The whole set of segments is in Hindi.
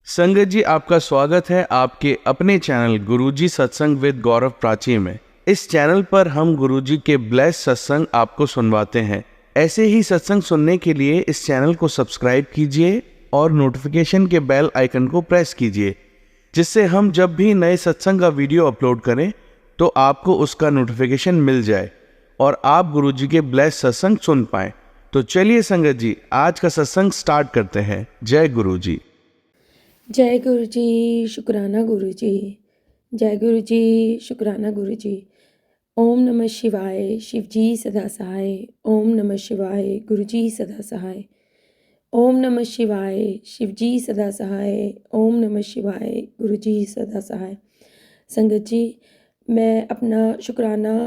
संगत जी, आपका स्वागत है आपके अपने चैनल गुरुजी सत्संग विद गौरव प्राची में। इस चैनल पर हम गुरुजी के ब्लेस सत्संग आपको सुनवाते हैं। ऐसे ही सत्संग सुनने के लिए इस चैनल को सब्सक्राइब कीजिए और नोटिफिकेशन के बेल आइकन को प्रेस कीजिए, जिससे हम जब भी नए सत्संग का वीडियो अपलोड करें तो आपको उसका नोटिफिकेशन मिल जाए और आप गुरुजी के ब्लेस सत्संग सुन पाएं। तो चलिए संगत जी, आज का सत्संग स्टार्ट करते हैं। जय गुरुजी। जय गुरु जी, शुक्राना गुरु जी। जय गुरु जी, शुक्राना गुरु जी। ओम नमः शिवाय, शिव जी सदा सहाय। ओम नमः शिवाय, गुरु जी सदा सहाय। ओम नमः शिवाय, शिव जी सदा सहाय। ओम नमः शिवाय, गुरु जी सदा सहाय। संगत जी, मैं अपना शुक्राना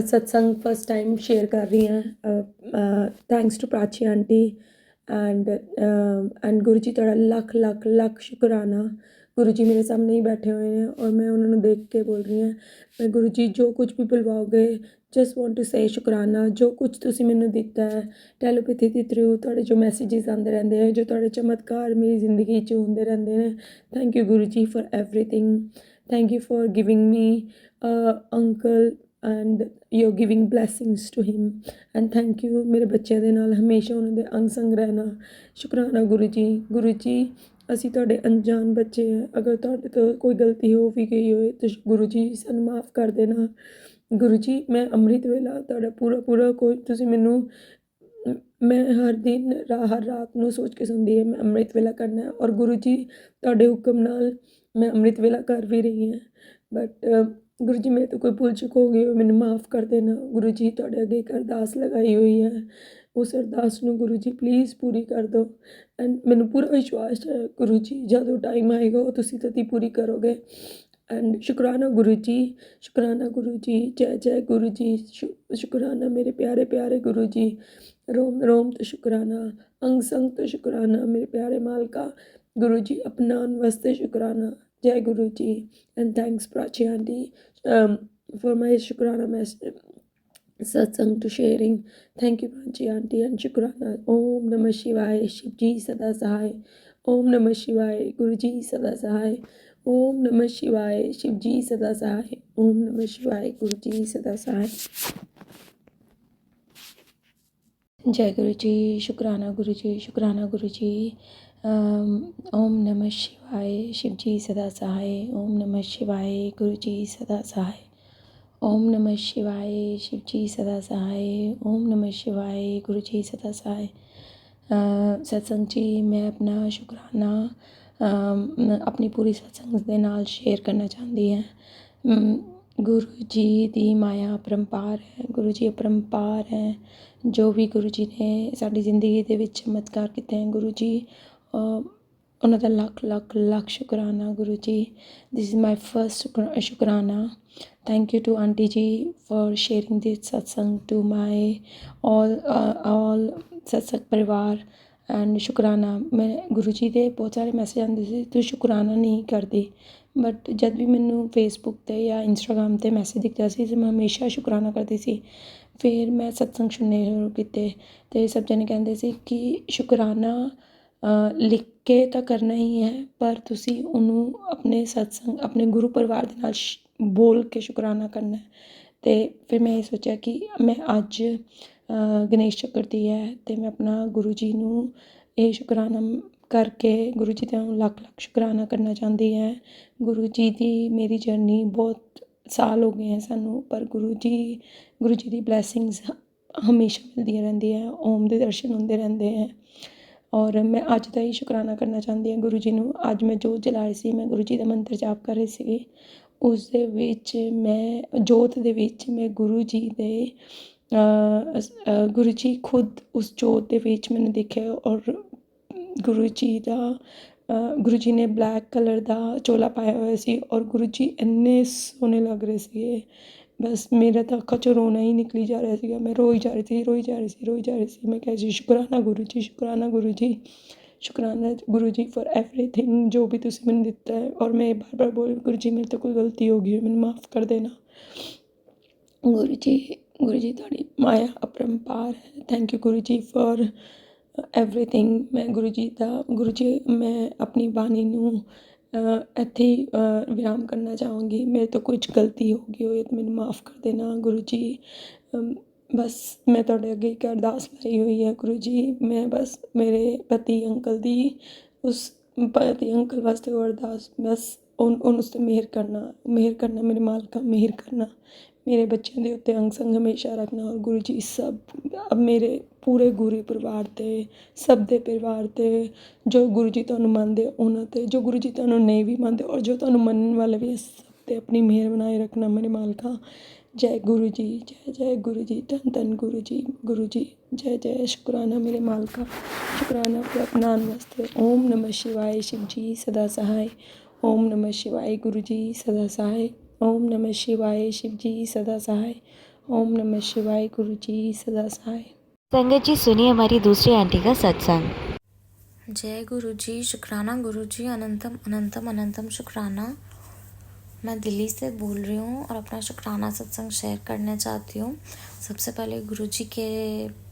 सत्संग फर्स्ट टाइम शेयर कर रही हैं। Thanks to Prachi aunty and Guru ji ਤੁਹਾਡਾ ਲੱਖ ਲੱਖ ਲੱਖ ਸ਼ੁਕਰਾਨਾ। गुरु जी मेरे सामने ही बैठे हुए हैं और मैं उन्होंने देख के बोल रही हूँ, मैं गुरु जी जो कुछ भी बुलवाओगे जस्ट वांट टू से शुकराना। जो कुछ तुसी मैंने दिता है टैलोपैथी के थ्रू थोड़े जो मैसेजेस आते रहते हैं, जो थोड़े चमत्कार मेरी जिंदगी च होंदे रहते हैं। Thank you Guru ji for everything. Thank you for giving me uncle and you giving blessings to him and thank you मेरे बच्चों के नाल हमेशा उन्होंने अंग संग रहना। शुकराना गुरु जी। गुरु जी ਅਸੀਂ ਤੁਹਾਡੇ ਅਣਜਾਣ ਬੱਚੇ ਹੈ, ਅਗਰ ਤੁਹਾਡੇ ਤੋਂ ਕੋਈ ਗਲਤੀ ਹੋ ਵੀ ਗਈ ਹੋਏ ਤਾਂ ਗੁਰੂ ਜੀ ਸਾਨੂੰ ਮਾफ़ ਕਰ ਦੇਣਾ। ਗੁਰੂ ਜੀ ਮੈਂ ਅੰਮ੍ਰਿਤ ਵੇਲਾ ਤੁਹਾਡਾ ਪੂਰਾ ਕੋਈ ਤੁਸੀਂ ਮੈਨੂੰ ਮੈਂ ਹਰ ਦਿਨ ਹਰ ਰਾਤ ਨੂੰ ਸੋਚ ਕੇ ਸੁਣਦੀ ਹਾਂ ਮੈਂ ਅੰਮ੍ਰਿਤ ਵੇਲਾ ਕਰਨਾ ਔਰ ਗੁਰੂ ਜੀ ਤੁਹਾਡੇ ਹੁਕਮ ਨਾਲ ਮੈਂ ਅੰਮ੍ਰਿਤ ਵੇਲਾ ਕਰ ਵੀ ਰਹੀ ਹਾਂ। ਬਟ ਗੁਰੂ ਜੀ ਮੇਰੇ ਤੋਂ ਕੋਈ ਭੁੱਲ ਚੁੱਕ ਹੋ ਗਈ ਹੋ, ਮੈਨੂੰ ਮਾफ़ ਕਰ ਦੇਣਾ। ਗੁਰੂ ਜੀ ਤੁਹਾਡੇ ਅੱਗੇ ਇੱਕ ਅਰਦਾਸ ਲਗਾਈ ਹੋਈ ਹੈ, ਉਸ ਅਰਦਾਸ ਨੂੰ ਗੁਰੂ ਜੀ ਪਲੀਜ਼ ਪੂਰੀ ਕਰ ਦਿਓ। ਐਂਡ ਮੈਨੂੰ ਪੂਰਾ ਵਿਸ਼ਵਾਸ ਹੈ ਗੁਰੂ ਜੀ ਜਦੋਂ ਟਾਈਮ ਆਏਗਾ ਉਹ ਤੁਸੀਂ ਤਦ ਹੀ ਪੂਰੀ ਕਰੋਗੇ। एंड शुक्राना गुरु जी, शुक्राना गुरु जी। जय जय गुरु जी। शुक्राना मेरे प्यारे प्यारे गुरु जी। रोम रोम तो शुक्राना, अंग संग तो शुक्राना मेरे प्यारे मालका। गुरु जी अपनान वास्ते शुक्राना। जय Guru ji and thanks Prachi aunty for my शुक्राना message satsang to sharing. Thank you Prachi aunty and शुक्राना। ओम नमः शिवाय, शिव जी सदा सहाय। ओम नमः शिवाय, गुरु जी सदा सहाय। ओम नमः शिवाय, शिव जी सदा सहाय। ओम नमः शिवाय, गुरु जी सदा सहाय। जय गुरु जी, शुक्राना गुरु जी, शुक्राना गुरु जी। ओम नमः शिवाय, शिव जी सदा सहाय। ओम नमः शिवाय, गुरु जी सदा सहाय। ओम नमः शिवाय, शिव जी सदा सहाय। ओम नमः शिवाय, गुरु जी सदा सहाय। सत्संग जी, मैं अपना शुक्राना अपनी पूरी सत्संग के नाल शेयर करना चाहती हैं। गुरु जी दी माया अपरंपार है, गुरु जी अपरंपार है। जो भी गुरु जी ने साडी जिंदगी दे विच चमत्कार कीते हैं, गुरु जी उन्हां दा लख लख लख शुकराना Guru ji. This is my first शुकराना। Thank you to aunty ji for sharing this satsang to my all satsang parivar and शुकराना। मैं गुरु जी के बहुत सारे मैसेज आते थे तू शुकराना नहीं करती, बट जब भी मैनू फेसबुक ते या इंस्टाग्राम ते मैसेज दिखता सी तो मैं हमेशा शुकराना करती सी। फिर मैं सत्संग सुनने शुरू किए तो सब जने कहते सी कि शुकराना लिख के तो करना ही है, पर तुसी उन्होंने अपने सत्संग अपने गुरु परिवार के नाल बोल के शुकराना करना है। तो फिर मैं ये सोचा कि मैं अज गणेश चतुर्थी है तो मैं अपना गुरु जी नूं ये शुकराना करके गुरु जी का लख लख शुकराना करना चाहती हैं। गुरु जी की मेरी जर्नी बहुत साल हो गए हैं सानू, पर गुरु जी की ब्लैसिंग्स हमेशा मिलती रहती हैं। ओम के दर्शन होंदे रहते हैं और मैं अज का ही शुकराना करना चाहती हूँ गुरु जी नूं। अज मैं जोत जला रही सी, मैं गुरु जी का मंत्र जाप कर रही सी। उस दे विच मैं जोत दे विच मैं गुरु जी दे गुरु जी खुद उस जोत दे विच मैंने देखा और गुरु जी का गुरु जी ने ब्लैक कलर का चोला पाया हुआ सी और गुरु जी इन्ने सोहने लग रहे थे। बस मेरा तो अखा चों रोना ही निकली जा रहा था। मैं रोई जा रही थी। मैं कह जी शुकराना गुरु जी, शुकराना गुरु जी, शुकराना गुरु जी फॉर एवरीथिंग जो भी तुसीं मैनूं दिता है। और मैं बार बार बोल गुरु जी मेरे तो कोई गलती हो गई है मैनूं माफ़ कर देना। गुरु जी तुहाड़ी माया अपरंपार है। Thank you Guru ji for everything ਮੈਂ ਗੁਰੂ ਜੀ ਮੈਂ ਆਪਣੀ ਬਾਣੀ ਨੂੰ ਇੱਥੇ ਹੀ ਵਿਰਾਮ ਕਰਨਾ ਚਾਹਾਂਗੀ। ਮੇਰੇ ਤੋਂ ਕੁਝ ਗਲਤੀ ਹੋ ਗਈ ਹੋਏ ਤਾਂ ਮੈਨੂੰ ਮਾफ़ ਕਰ ਦੇਣਾ ਗੁਰੂ ਜੀ। ਬਸ ਮੈਂ ਤੁਹਾਡੇ ਅੱਗੇ ਇੱਕ ਅਰਦਾਸ ਲਾਈ ਹੋਈ ਹੈ ਗੁਰੂ ਜੀ। ਮੈਂ ਬਸ ਮੇਰੇ ਪਤੀ ਅੰਕਲ ਦੀ ਉਸ ਪਤੀ ਅੰਕਲ ਵਾਸਤੇ ਉਹ ਅਰਦਾਸ, ਬਸ ਉਹਨੂੰ ਉਸ 'ਤੇ ਮਿਹਰ ਕਰਨਾ ਮੇਰੇ ਮਾਲਕਾ, ਮਿਹਰ ਕਰਨਾ ਮੇਰੇ ਬੱਚਿਆਂ ਦੇ ਉੱਤੇ ਅੰਗ ਸੰਗ ਹਮੇਸ਼ਾ ਰੱਖਣਾ। ਔਰ ਗੁਰੂ ਜੀ ਸਭ ਮੇਰੇ ਪੂਰੇ ਗੁਰੂ ਪਰਿਵਾਰ 'ਤੇ, ਸਭ ਦੇ ਪਰਿਵਾਰ 'ਤੇ, ਜੋ ਗੁਰੂ ਜੀ ਤੁਹਾਨੂੰ ਮੰਨਦੇ ਉਹਨਾਂ 'ਤੇ, ਜੋ ਗੁਰੂ ਜੀ ਤੁਹਾਨੂੰ ਨਹੀਂ ਵੀ ਮੰਨਦੇ ਔਰ ਜੋ ਤੁਹਾਨੂੰ ਮੰਨਣ ਵਾਲੇ ਵੀ, ਸਭ 'ਤੇ ਆਪਣੀ ਮਿਹਰ ਬਣਾਏ ਰੱਖਣਾ ਮੇਰੇ ਮਾਲਕਾ। ਜੈ ਗੁਰੂ ਜੀ, ਜੈ ਜੈ ਗੁਰੂ ਜੀ, ਧੰਨ ਧੰਨ ਗੁਰੂ ਜੀ ਜੈ ਜੈ। ਸ਼ੁਕਰਾਨਾ ਮੇਰੇ ਮਾਲਕਾ, ਸ਼ੁਕਰਾਨਾ अपनाने वास्ते। ओम नमः शिवाय शिव जी सदा सहाय। ओम नमः शिवाय गुरु जी सदा सहाय। ओम नमः शिवाय शिव जी सदा सहाय। ओम नमः शिवाय गुरु जी सदा सहाय। संगत जी सुनिए हमारी दूसरी आंटी का सत्संग। जय गुरु जी, शुक्राना गुरु जी, अनंतम अनंतम अनंतम शुक्राना। मैं दिल्ली से बोल रही हूँ और अपना शुक्राना सत्संग शेयर करना चाहती हूँ। सबसे पहले गुरु जी के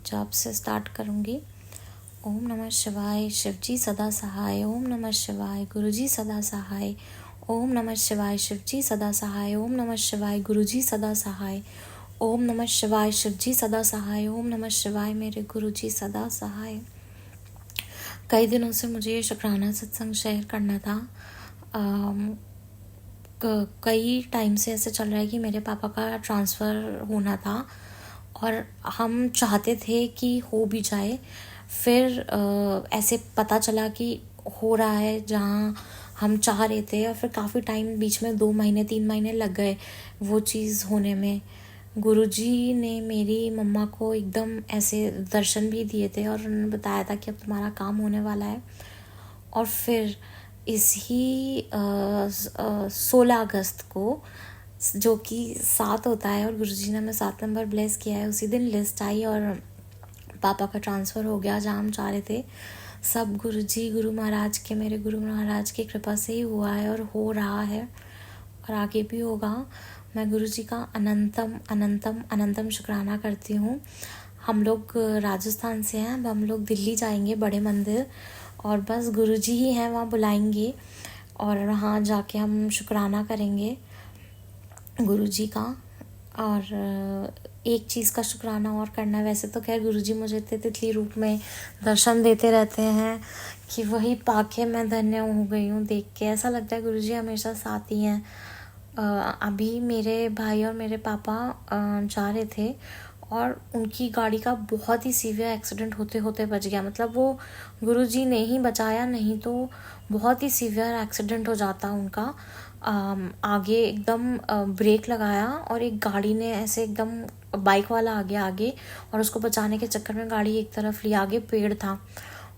जाप से स्टार्ट करूँगी। ओम नमः शिवाय शिव जी सदा सहाय। ओम नमः शिवाय गुरु जी सदा सहाय। ओम नमः शिवाय शिव जी सदा सहाय। ओम नमः शिवाय गुरु जी सदा सहाय। ओम नमः शिवाय शिव जी सदा सहाय। ओम नमः शिवाय मेरे गुरु जी सदा सहाय। कई दिनों से मुझे ये शुक्राना सत्संग शेयर करना था। कई टाइम से ऐसे चल रहा है कि मेरे पापा का ट्रांसफ़र होना था और हम चाहते थे कि हो भी जाए। फिर ऐसे पता चला कि हो रहा है जहाँ हम चाह रहे थे, और फिर काफ़ी टाइम बीच में 2 महीने 3 महीने लग गए वो चीज़ होने में। गुरुजी ने मेरी मम्मा को एकदम ऐसे दर्शन भी दिए थे और उन्होंने बताया था कि अब तुम्हारा काम होने वाला है। और फिर इसी 16 अगस्त को, जो कि 7 होता है और गुरुजी ने हमें 7 नंबर ब्लेस किया है, उसी दिन लिस्ट आई और पापा का ट्रांसफ़र हो गया जहाँ हम चाह रहे थे। सब गुरुजी, गुरु महाराज के, मेरे गुरु महाराज की कृपा से ही हुआ है और हो रहा है और आगे भी होगा। मैं गुरुजी का अनंतम अनंतम अनंतम शुक्राना करती हूँ। हम लोग राजस्थान से हैं, अब हम लोग दिल्ली जाएंगे बड़े मंदिर, और बस गुरुजी ही हैं वहाँ बुलाएंगे और वहाँ जाके हम शुक्राना करेंगे गुरुजी का। और एक चीज़ का शुक्राना और करना है। वैसे तो खैर गुरुजी मुझे इतने तितली रूप में दर्शन देते रहते हैं कि वही पाके मैं धन्य हो गई हूँ। देख के ऐसा लगता है गुरुजी हमेशा साथ ही हैं। अभी मेरे भाई और मेरे पापा जा रहे थे और उनकी गाड़ी का बहुत ही सीवियर एक्सीडेंट होते होते बच गया। मतलब वो गुरुजी ने ही बचाया, नहीं तो बहुत ही सीवियर एक्सीडेंट हो जाता उनका। आगे एकदम ब्रेक लगाया और एक गाड़ी ने ऐसे एकदम, बाइक वाला आ गया आगे और उसको बचाने के चक्कर में गाड़ी एक तरफ ली। आगे पेड़ था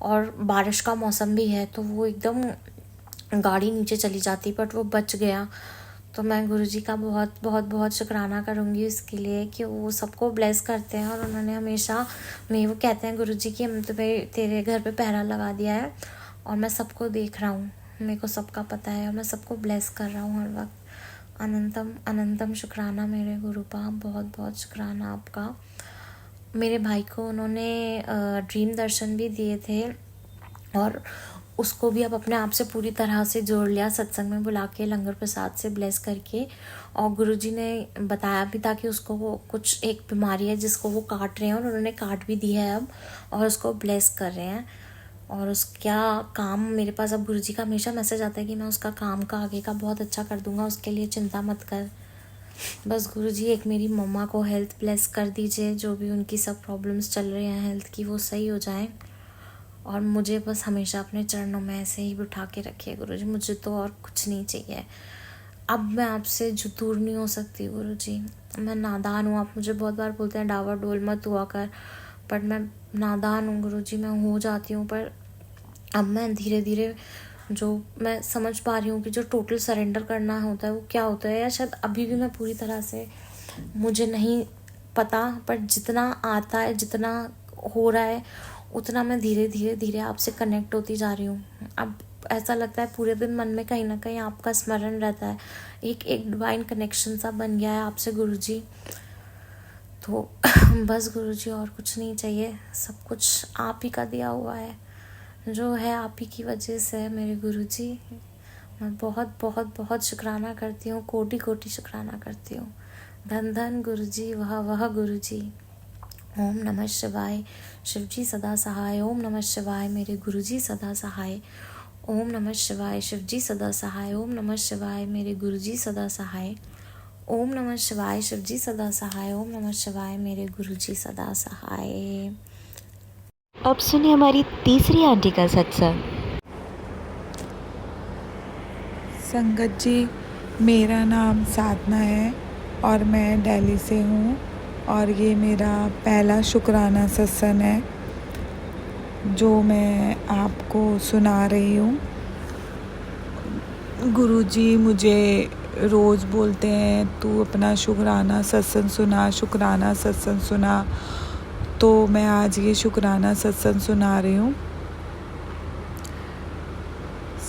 और बारिश का मौसम भी है, तो वो एकदम गाड़ी नीचे चली जाती, बट वो बच गया। तो मैं गुरुजी का बहुत बहुत बहुत शुक्राना करूँगी इसके लिए कि वो सबको ब्लेस करते हैं और उन्होंने हमेशा वो कहते हैं गुरुजी कि हम तुम्हें तेरे घर पे पहरा लगा दिया है और मैं सबको देख रहा हूँ, मेरे को सबका पता है और मैं सबको ब्लेस कर रहा हूँ हर वक्त। अनंतम अनंतम शुक्राना मेरे गुरुपा, बहुत बहुत शुक्राना आपका। मेरे भाई को उन्होंने ड्रीम दर्शन भी दिए थे और उसको भी अब अपने आप से पूरी तरह से जोड़ लिया, सत्संग में बुला के लंगर प्रसाद से ब्लेस करके। और गुरुजी ने बताया भी था कि उसको वो कुछ एक बीमारी है जिसको वो काट रहे हैं और उन्होंने काट भी दी है अब, और उसको ब्लेस कर रहे हैं। और उसका काम मेरे पास अब गुरुजी का हमेशा मैसेज आता है कि मैं उसका काम का आगे का बहुत अच्छा कर दूंगा, उसके लिए चिंता मत कर। बस गुरुजी एक मेरी मम्मा को हेल्थ ब्लेस कर दीजिए, जो भी उनकी सब प्रॉब्लम्स चल रही हैं हेल्थ की वो सही हो जाएं। और मुझे बस हमेशा अपने चरणों में ऐसे ही बिठा के रखिए गुरुजी, मुझे तो और कुछ नहीं चाहिए। अब मैं आपसे जो दूर नहीं हो सकती गुरुजी, मैं नादान हूँ। आप मुझे बहुत बार बोलते हैं डावा डोल मत हुआ कर, पर मैं नादान हूँ गुरुजी, मैं हो जाती हूँ। पर अब मैं धीरे धीरे जो मैं समझ पा रही हूँ कि जो टोटल सरेंडर करना होता है वो क्या होता है, या शायद अभी भी मैं पूरी तरह से मुझे नहीं पता, पर जितना आता है, जितना हो रहा है, उतना मैं धीरे धीरे धीरे आपसे कनेक्ट होती जा रही हूँ। अब ऐसा लगता है पूरे दिन मन में कहीं ना कहीं आपका स्मरण रहता है, एक डिवाइन कनेक्शन सा बन गया है आपसे गुरुजी। तो बस गुरुजी और कुछ नहीं चाहिए, सब कुछ आप ही का दिया हुआ है, जो है आप ही की वजह से है मेरे गुरुजी। मैं बहुत बहुत बहुत शुक्राना करती हूँ, कोटि कोटि शुक्राना करती हूँ। धन धन गुरुजी, वह गुरुजी। ओम नमः शिवाय, शिवजी सदा सहाय। ओम नमः शिवाय, मेरे गुरुजी सदा सहाय। ओम नमः शिवाय, शिवजी सदा सहाय। ओम नमः शिवाय, मेरे गुरुजी सदा सहाय। ओम नमः शिवाय, शिवजी सदा सहाय। ओम नमः शिवाय, मेरे गुरुजी सदा सहाय। अब सुनिए हमारी तीसरी आंटी का सत्संग। संगत जी, मेरा नाम साधना है और मैं दिल्ली से हूँ और ये मेरा पहला शुक्राना सत्संग है जो मैं आपको सुना रही हूँ। गुरुजी मुझे रोज़ बोलते हैं तू अपना शुक्राना सत्संग सुना, शुक्राना सत्संग सुना, तो मैं आज ये शुक्राना सत्संग सुना रही हूँ।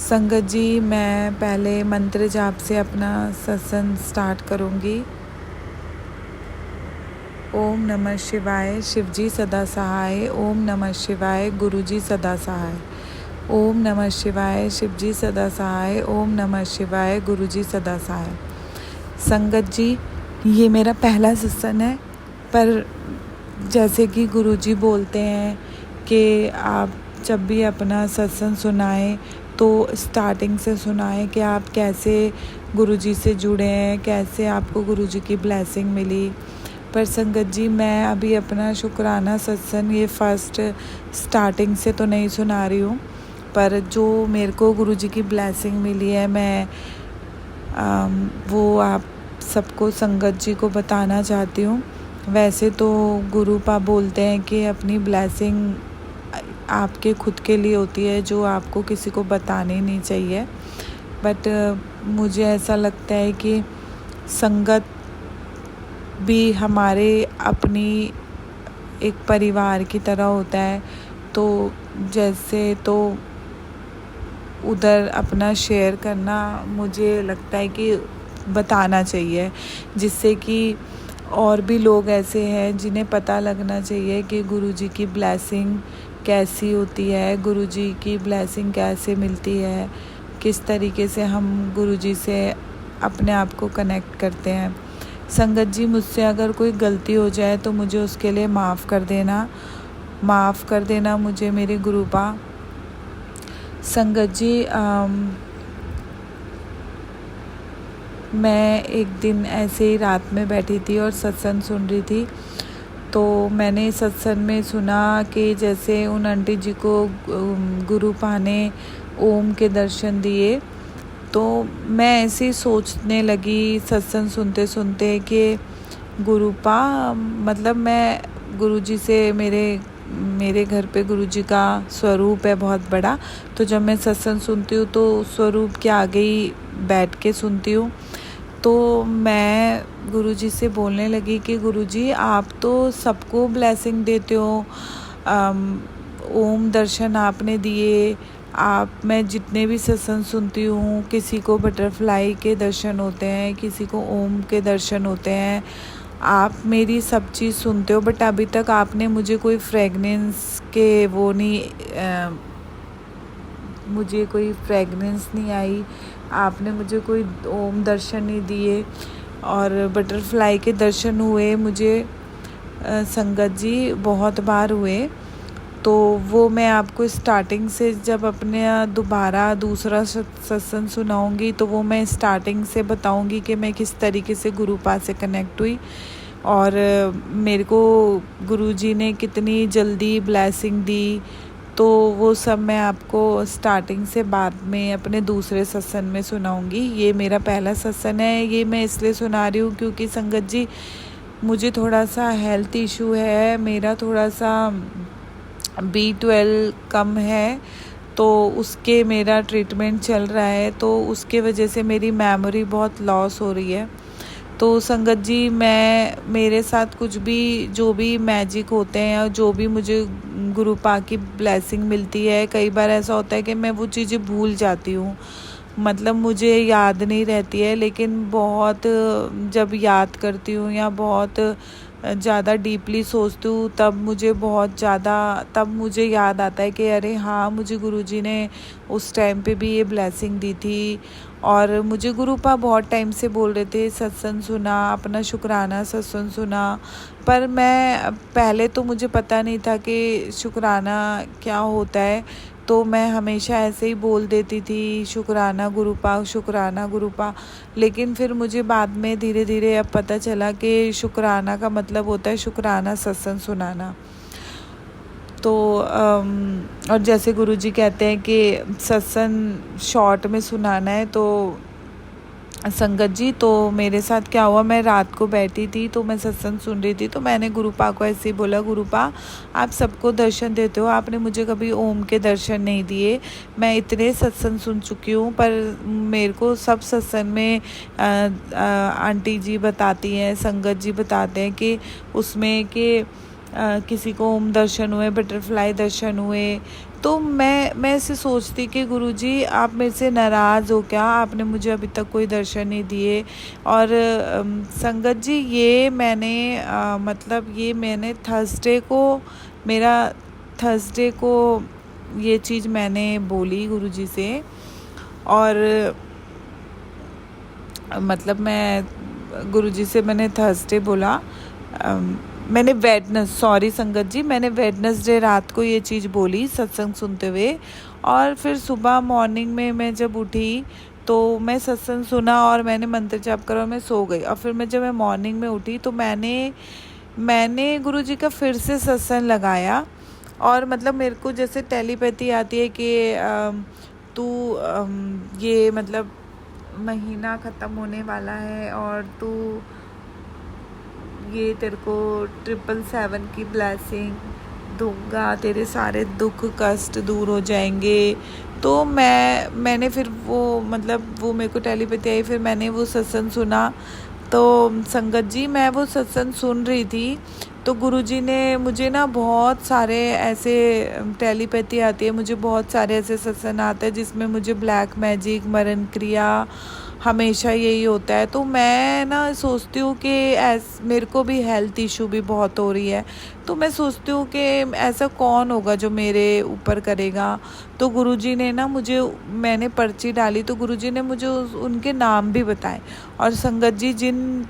संगत जी, मैं पहले मंत्र जाप से अपना सत्संग स्टार्ट करूँगी। ओम नमः शिवाय, शिवजी सदा सहाय। ओम नमः शिवाय, गुरुजी सदा सहाय। ओम नमः शिवाय, शिवजी सदा सहाय। ओम नमः शिवाय, गुरुजी सदा सहाय। संगत जी, ये मेरा पहला सत्संग है, पर जैसे कि गुरुजी बोलते हैं कि आप जब भी अपना सत्संग सुनाएं तो स्टार्टिंग से सुनाएं कि आप कैसे गुरुजी से जुड़े हैं, कैसे आपको गुरुजी की ब्लेसिंग मिली। पर संगत जी, मैं अभी अपना शुक्राना सत्संग ये फर्स्ट स्टार्टिंग से तो नहीं सुना रही हूँ, पर जो मेरे को गुरुजी की ब्लेसिंग मिली है मैं वो आप सबको संगत जी को बताना चाहती हूँ। वैसे तो गुरु पा बोलते हैं कि अपनी ब्लेसिंग आपके खुद के लिए होती है, जो आपको किसी को बतानी नहीं चाहिए। बट मुझे ऐसा लगता है कि संगत भी हमारे अपनी एक परिवार की तरह होता है, तो जैसे तो उधर अपना शेयर करना मुझे लगता है कि बताना चाहिए, जिससे कि और भी लोग ऐसे हैं जिन्हें पता लगना चाहिए कि गुरुजी की ब्लेसिंग कैसी होती है, गुरुजी की ब्लेसिंग कैसे मिलती है, किस तरीके से हम गुरुजी से अपने आप को कनेक्ट करते हैं। संगत जी, मुझसे अगर कोई गलती हो जाए तो मुझे उसके लिए माफ़ कर देना मुझे मेरे गुरुपा। संगत जी, मैं एक दिन ऐसे ही रात में बैठी थी और सत्संग सुन रही थी, तो मैंने सत्संग में सुना कि जैसे उन आंटी जी को गुरुपा ने ओम के दर्शन दिए, तो मैं ऐसे ही सोचने लगी सत्संग सुनते सुनते कि गुरुपा मतलब मैं गुरुजी से मेरे घर पे गुरुजी का स्वरूप है बहुत बड़ा, तो जब मैं सत्संग सुनती हूँ तो स्वरूप के आगे ही बैठ के सुनती हूँ। तो मैं गुरुजी से बोलने लगी कि गुरुजी, आप तो सबको ब्लेसिंग देते हो, ओम दर्शन आपने दिए। मैं जितने भी सत्संग सुनती हूँ, किसी को बटरफ्लाई के दर्शन होते हैं, किसी को ओम के दर्शन होते हैं, आप मेरी सब चीज़ सुनते हो, बट अभी तक आपने मुझे कोई फ्रेगनेंस के वो नहीं मुझे कोई फ्रेगनेंस नहीं आई, आपने मुझे कोई ओम दर्शन नहीं दिए और बटरफ्लाई के दर्शन हुए मुझे संगत जी बहुत बार हुए। तो वो मैं आपको स्टार्टिंग से जब अपने दोबारा दूसरा सत्संग सुनाऊंगी तो वो मैं स्टार्टिंग से बताऊंगी कि मैं किस तरीके से गुरुपा से कनेक्ट हुई और मेरे को गुरुजी ने कितनी जल्दी ब्लेसिंग दी। तो वो सब मैं आपको स्टार्टिंग से बाद में अपने दूसरे सत्संग में सुनाऊंगी। ये मेरा पहला सत्संग है, ये मैं इसलिए सुना रही हूँ क्योंकि संगत जी मुझे थोड़ा सा हेल्थ इशू है, मेरा थोड़ा सा B12 कम है, तो उसके मेरा ट्रीटमेंट चल रहा है, तो उसके वजह से मेरी मेमोरी बहुत लॉस हो रही है। तो संगत जी, मेरे साथ कुछ भी जो भी मैजिक होते हैं और जो भी मुझे गुरुपा की ब्लेसिंग मिलती है, कई बार ऐसा होता है कि मैं वो चीज़ें भूल जाती हूँ, मतलब मुझे याद नहीं रहती है, लेकिन बहुत जब याद करती हूँ या बहुत ज़्यादा डीपली सोचती हूँ तब मुझे याद आता है कि अरे हाँ, मुझे गुरुजी ने उस टाइम पे भी ये ब्लेसिंग दी थी। और मुझे गुरुपा बहुत टाइम से बोल रहे थे सत्संग सुना, अपना शुक्राना सत्संग सुना, पर मैं पहले तो मुझे पता नहीं था कि शुक्राना क्या होता है, तो मैं हमेशा ऐसे ही बोल देती थी शुक्राना गुरुपा। लेकिन फिर मुझे बाद में धीरे धीरे अब पता चला कि शुक्राना का मतलब होता है शुक्राना सत्संग सुनाना। तो और जैसे गुरुजी कहते हैं कि सत्संग शॉर्ट में सुनाना है, तो संगत जी, तो मेरे साथ क्या हुआ, मैं रात को बैठी थी तो मैं सत्संग सुन रही थी, तो मैंने गुरुपा को ऐसे ही बोला, गुरुपा आप सबको दर्शन देते हो, आपने मुझे कभी ओम के दर्शन नहीं दिए। मैं इतने सत्संग सुन चुकी हूँ, पर मेरे को सब सत्संग में आंटी जी बताती हैं, संगत जी बताते हैं कि उसमें कि किसी को ओम दर्शन हुए, बटरफ्लाई दर्शन हुए। तो मैं ऐसे सोचती कि गुरुजी आप मेरे से नाराज़ हो क्या, आपने मुझे अभी तक कोई दर्शन नहीं दिए। और संगत जी ये मैंने थर्सडे को ये चीज़ मैंने बोली गुरुजी से। और मतलब मैं गुरुजी से मैंने थर्सडे बोला, मैंने वेडनेसडे रात को ये चीज़ बोली सत्संग सुनते हुए। और फिर सुबह मॉर्निंग में मैं जब उठी तो मैं सत्संग सुना और मैंने मंत्र जाप करा और मैं सो गई। और फिर जब मैं मॉर्निंग में उठी तो मैंने गुरुजी का फिर से सत्संग लगाया। और मतलब मेरे को जैसे टेलीपैथी आती है कि तू ये मतलब महीना ख़त्म होने वाला है और तू ये तेरे को 777 की ब्लेसिंग दूंगा, तेरे सारे दुख कष्ट दूर हो जाएंगे। तो मैंने फिर वो मेरे को टेलीपैथी आई, फिर मैंने वो सत्संग सुना। तो संगत जी मैं वो सत्संग सुन रही थी तो गुरुजी ने मुझे ना बहुत सारे ऐसे टेलीपैथी आती है, मुझे बहुत सारे ऐसे सत्संग आते हैं जिसमें मुझे ब्लैक मैजिक, मरण क्रिया हमेशा यही होता है। तो मैं ना सोचती हूँ कि मेरे को भी हेल्थ इशू भी बहुत हो रही है, तो मैं सोचती हूँ कि ऐसा कौन होगा जो मेरे ऊपर करेगा। तो गुरुजी ने ना मैंने पर्ची डाली तो गुरुजी ने मुझे उनके नाम भी बताए। और संगत जी जिन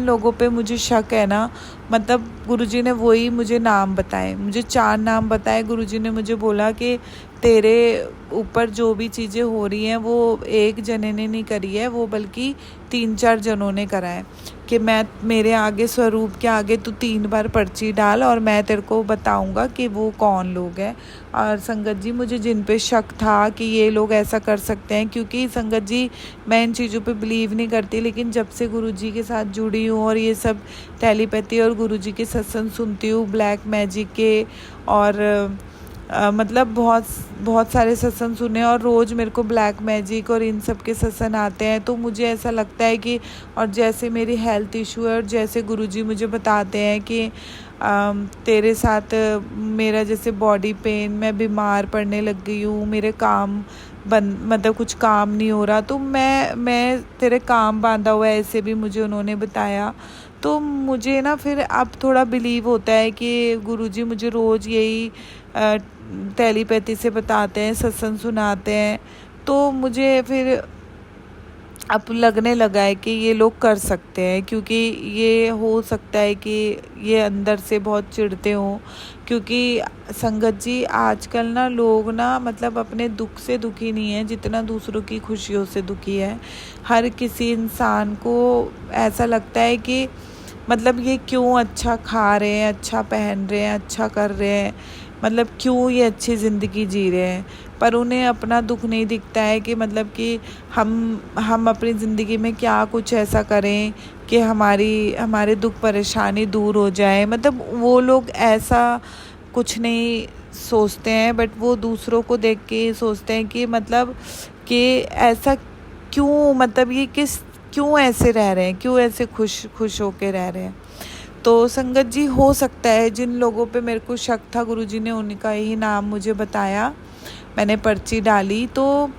लोगों पे मुझे शक है ना, मतलब गुरुजी ने वही मुझे नाम बताए, मुझे 4 नाम बताए। गुरुजी ने मुझे बोला कि तेरे ऊपर जो भी चीज़ें हो रही हैं वो एक जने ने नहीं करी है, वो बल्कि 3-4 जनों ने करा है। कि मेरे आगे स्वरूप के आगे तू 3 बार पर्ची डाल और मैं तेरे को बताऊंगा कि वो कौन लोग हैं। और संगत जी मुझे जिन पे शक था कि ये लोग ऐसा कर सकते हैं, क्योंकि संगत जी मैं इन चीज़ों पे बिलीव नहीं करती, लेकिन जब से गुरुजी के साथ जुड़ी हूँ और ये सब टेलीपैथी और गुरुजी के सत्संग सुनती हूँ, ब्लैक मैजिक के और मतलब बहुत सारे सत्संग सुने और रोज़ मेरे को ब्लैक मैजिक और इन सब के सत्संग आते हैं, तो मुझे ऐसा लगता है कि और जैसे मेरी हेल्थ इशू है और जैसे गुरुजी मुझे बताते हैं कि तेरे साथ मेरा जैसे बॉडी पेन, मैं बीमार पड़ने लग गई हूँ, मेरे काम मतलब कुछ काम नहीं हो रहा, तो मैं तेरे काम बांधा हुआ है, ऐसे भी मुझे उन्होंने बताया। तो मुझे ना फिर अब थोड़ा बिलीव होता है कि गुरुजी मुझे रोज़ यही टेलीपैथी से बताते हैं, सत्संग सुनाते हैं। तो मुझे फिर अब लगने लगा है कि ये लोग कर सकते हैं, क्योंकि ये हो सकता है कि ये अंदर से बहुत चिढ़ते हों। क्योंकि संगत जी आजकल ना लोग ना मतलब अपने दुख से दुखी नहीं है जितना दूसरों की खुशियों से दुखी है। हर किसी इंसान को ऐसा लगता है कि मतलब ये क्यों अच्छा खा रहे हैं, अच्छा पहन रहे हैं, अच्छा कर रहे हैं, मतलब क्यों ये अच्छी ज़िंदगी जी रहे हैं, पर उन्हें अपना दुख नहीं दिखता है कि मतलब कि हम अपनी ज़िंदगी में क्या कुछ ऐसा करें कि हमारे दुख परेशानी दूर हो जाए। मतलब वो लोग ऐसा कुछ नहीं सोचते हैं, बट वो दूसरों को देख के सोचते हैं कि मतलब कि ऐसा क्यों, मतलब ये क्यों ऐसे रह रहे हैं, क्यों ऐसे खुश होके रह रहे हैं। तो संगत जी हो सकता है जिन लोगों पे मेरे को शक था, गुरुजी ने उनका ही नाम मुझे बताया, मैंने पर्ची डाली। तो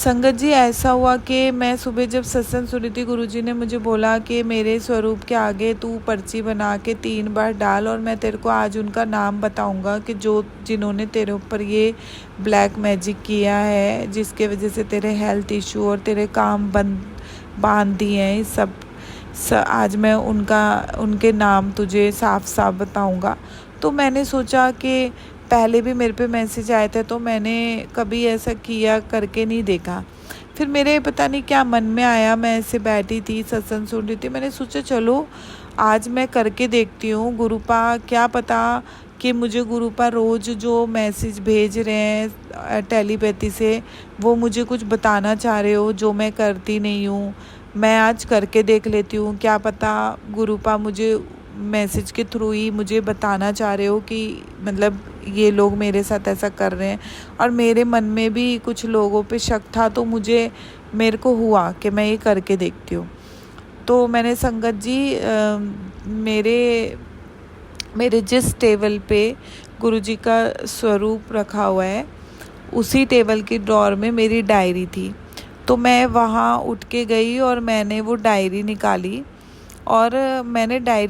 संगत जी, ऐसा हुआ कि मैं सुबह जब सत्संग सुनी थी, गुरुजी ने मुझे बोला कि मेरे स्वरूप के आगे तू पर्ची बना के 3 बार डाल और मैं तेरे को आज उनका नाम बताऊंगा कि जिन्होंने तेरे ऊपर ये ब्लैक मैजिक किया है, जिसके वजह से तेरे हेल्थ इशू और तेरे काम बांध दिए हैं। आज मैं उनके नाम तुझे साफ साफ बताऊंगा। तो मैंने सोचा कि पहले भी मेरे पे मैसेज आए थे, तो मैंने कभी ऐसा किया करके नहीं देखा। फिर मेरे पता नहीं क्या मन में आया, मैं ऐसे बैठी थी, सत्संग सुन रही थी, मैंने सोचा चलो आज मैं करके देखती हूँ। गुरुपा, क्या पता कि मुझे गुरुपा रोज़ जो मैसेज भेज रहे हैं टेलीपैथी से, वो मुझे कुछ बताना चाह रहे हो जो मैं करती नहीं हूँ। मैं आज करके देख लेती हूँ, क्या पता गुरुपा मुझे मैसेज के थ्रू ही मुझे बताना चाह रहे हो कि मतलब ये लोग मेरे साथ ऐसा कर रहे हैं। और मेरे मन में भी कुछ लोगों पे शक था, तो मेरे को हुआ कि मैं ये करके देखती हूँ। तो मैंने संगत जी मेरे जिस टेबल पे गुरुजी का स्वरूप रखा हुआ है, उसी टेबल की ड्रॉअर में मेरी डायरी थी। तो मैं वहाँ उठ के गई और मैंने वो डायरी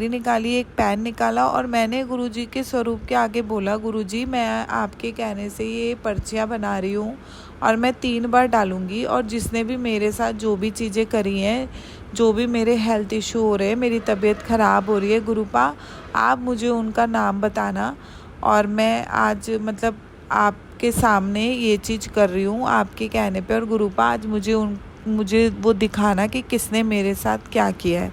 निकाली, एक पेन निकाला और मैंने गुरुजी के स्वरूप के आगे बोला, गुरुजी मैं आपके कहने से ये पर्चियाँ बना रही हूँ और मैं 3 बार डालूँगी, और जिसने भी मेरे साथ जो भी चीज़ें करी हैं, जो भी मेरे हेल्थ इशू हो रहे हैं, मेरी तबीयत ख़राब हो रही है, गुरुपा आप मुझे उनका नाम बताना। और मैं आज मतलब आपके सामने ये चीज़ कर रही हूँ आपके कहने पे, और गुरुपा आज मुझे वो दिखाना कि किसने मेरे साथ क्या किया है।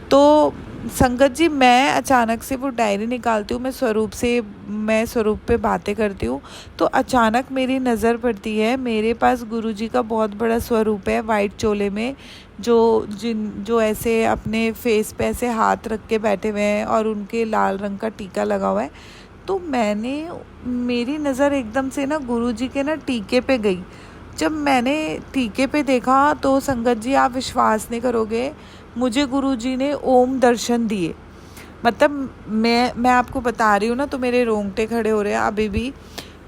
तो संगत जी, मैं अचानक से वो डायरी निकालती हूँ, मैं स्वरूप पे बातें करती हूँ, तो अचानक मेरी नज़र पड़ती है, मेरे पास गुरुजी का बहुत बड़ा स्वरूप है वाइट चोले में, जो ऐसे अपने फेस पे ऐसे हाथ रख के बैठे हुए हैं और उनके लाल रंग का टीका लगा हुआ है। तो मेरी नज़र एकदम से ना गुरुजी के ना टीके पे गई। जब मैंने टीके पे देखा तो संगत जी, आप विश्वास नहीं करोगे, मुझे गुरुजी ने ओम दर्शन दिए। मतलब मैं आपको बता रही हूँ ना, तो मेरे रोंगटे खड़े हो रहे हैं अभी भी।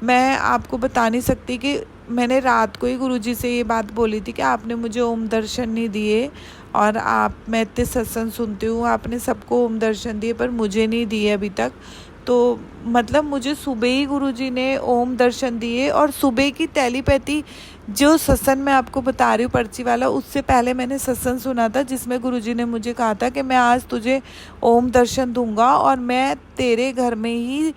मैं आपको बता नहीं सकती कि मैंने रात को ही गुरुजी से ये बात बोली थी कि आपने मुझे ओम दर्शन नहीं दिए, और मैं इतने सत्संग सुनती हूँ, आपने सबको ओम दर्शन दिए पर मुझे नहीं दिए अभी तक। तो मतलब मुझे सुबह ही गुरुजी ने ओम दर्शन दिए, और सुबह की टेलीपैथी जो सत्संग मैं आपको बता रही हूँ पर्ची वाला, उससे पहले मैंने सत्संग सुना था जिसमें गुरुजी ने मुझे कहा था कि मैं आज तुझे ओम दर्शन दूंगा और मैं तेरे घर में ही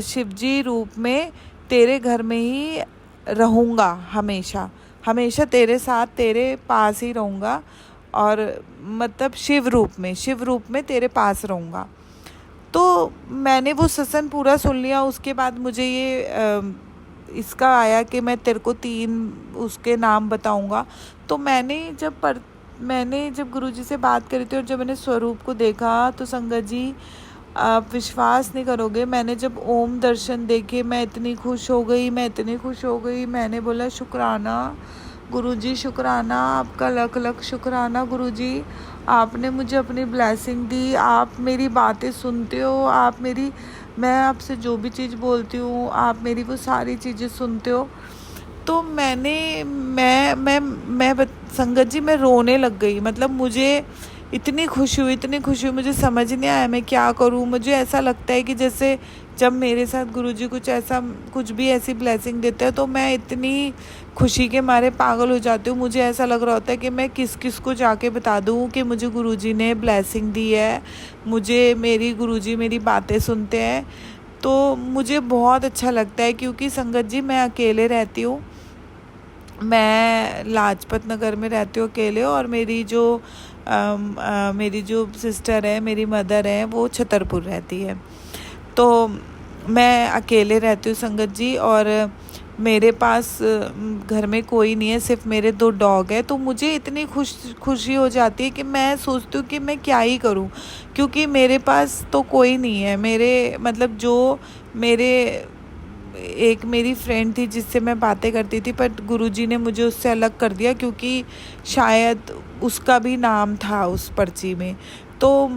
शिवजी रूप में तेरे घर में ही रहूँगा, हमेशा तेरे साथ, तेरे पास ही रहूँगा, और मतलब शिव रूप में तेरे पास रहूँगा। तो मैंने वो सत्संग पूरा सुन लिया। उसके बाद मुझे ये इसका आया कि मैं तेरे को 3 उसके नाम बताऊंगा। तो मैंने जब गुरुजी से बात करी थी और जब मैंने स्वरूप को देखा, तो संगत जी आप विश्वास नहीं करोगे, मैंने जब ओम दर्शन देखे मैं इतनी खुश हो गई। मैंने बोला शुक्राना गुरुजी, शुक्राना आपका, लख शुक्राना गुरुजी, आपने मुझे अपनी ब्लेसिंग दी, आप मेरी बातें सुनते हो, मैं आपसे जो भी चीज़ बोलती हूँ आप मेरी वो सारी चीज़ें सुनते हो। तो संगत जी मैं रोने लग गई। मतलब मुझे इतनी खुशी हुई, मुझे समझ नहीं आया मैं क्या करूँ। मुझे ऐसा लगता है कि जैसे जब मेरे साथ गुरुजी कुछ भी ऐसी ब्लेसिंग देते हैं तो मैं इतनी खुशी के मारे पागल हो जाती हूँ। मुझे ऐसा लग रहा होता है कि मैं किस को जाके बता दूँ कि मुझे गुरुजी ने ब्लेसिंग दी है, गुरुजी मेरी बातें सुनते हैं। तो मुझे बहुत अच्छा लगता है, क्योंकि संगत जी मैं अकेले रहती हूँ, मैं लाजपत नगर में रहती हूँ अकेले, और मेरी जो सिस्टर है, मेरी मदर है, वो छतरपुर रहती है। तो मैं अकेले रहती हूँ संगत जी, और मेरे पास घर में कोई नहीं है, सिर्फ मेरे 2 डॉग है। तो मुझे इतनी खुशी हो जाती है कि मैं सोचती हूँ कि मैं क्या ही करूँ, क्योंकि मेरे पास तो कोई नहीं है। एक मेरी फ्रेंड थी जिससे मैं बातें करती थी, पर गुरुजी ने मुझे उससे अलग कर दिया, क्योंकि शायद उसका भी नाम था उस पर्ची में। तो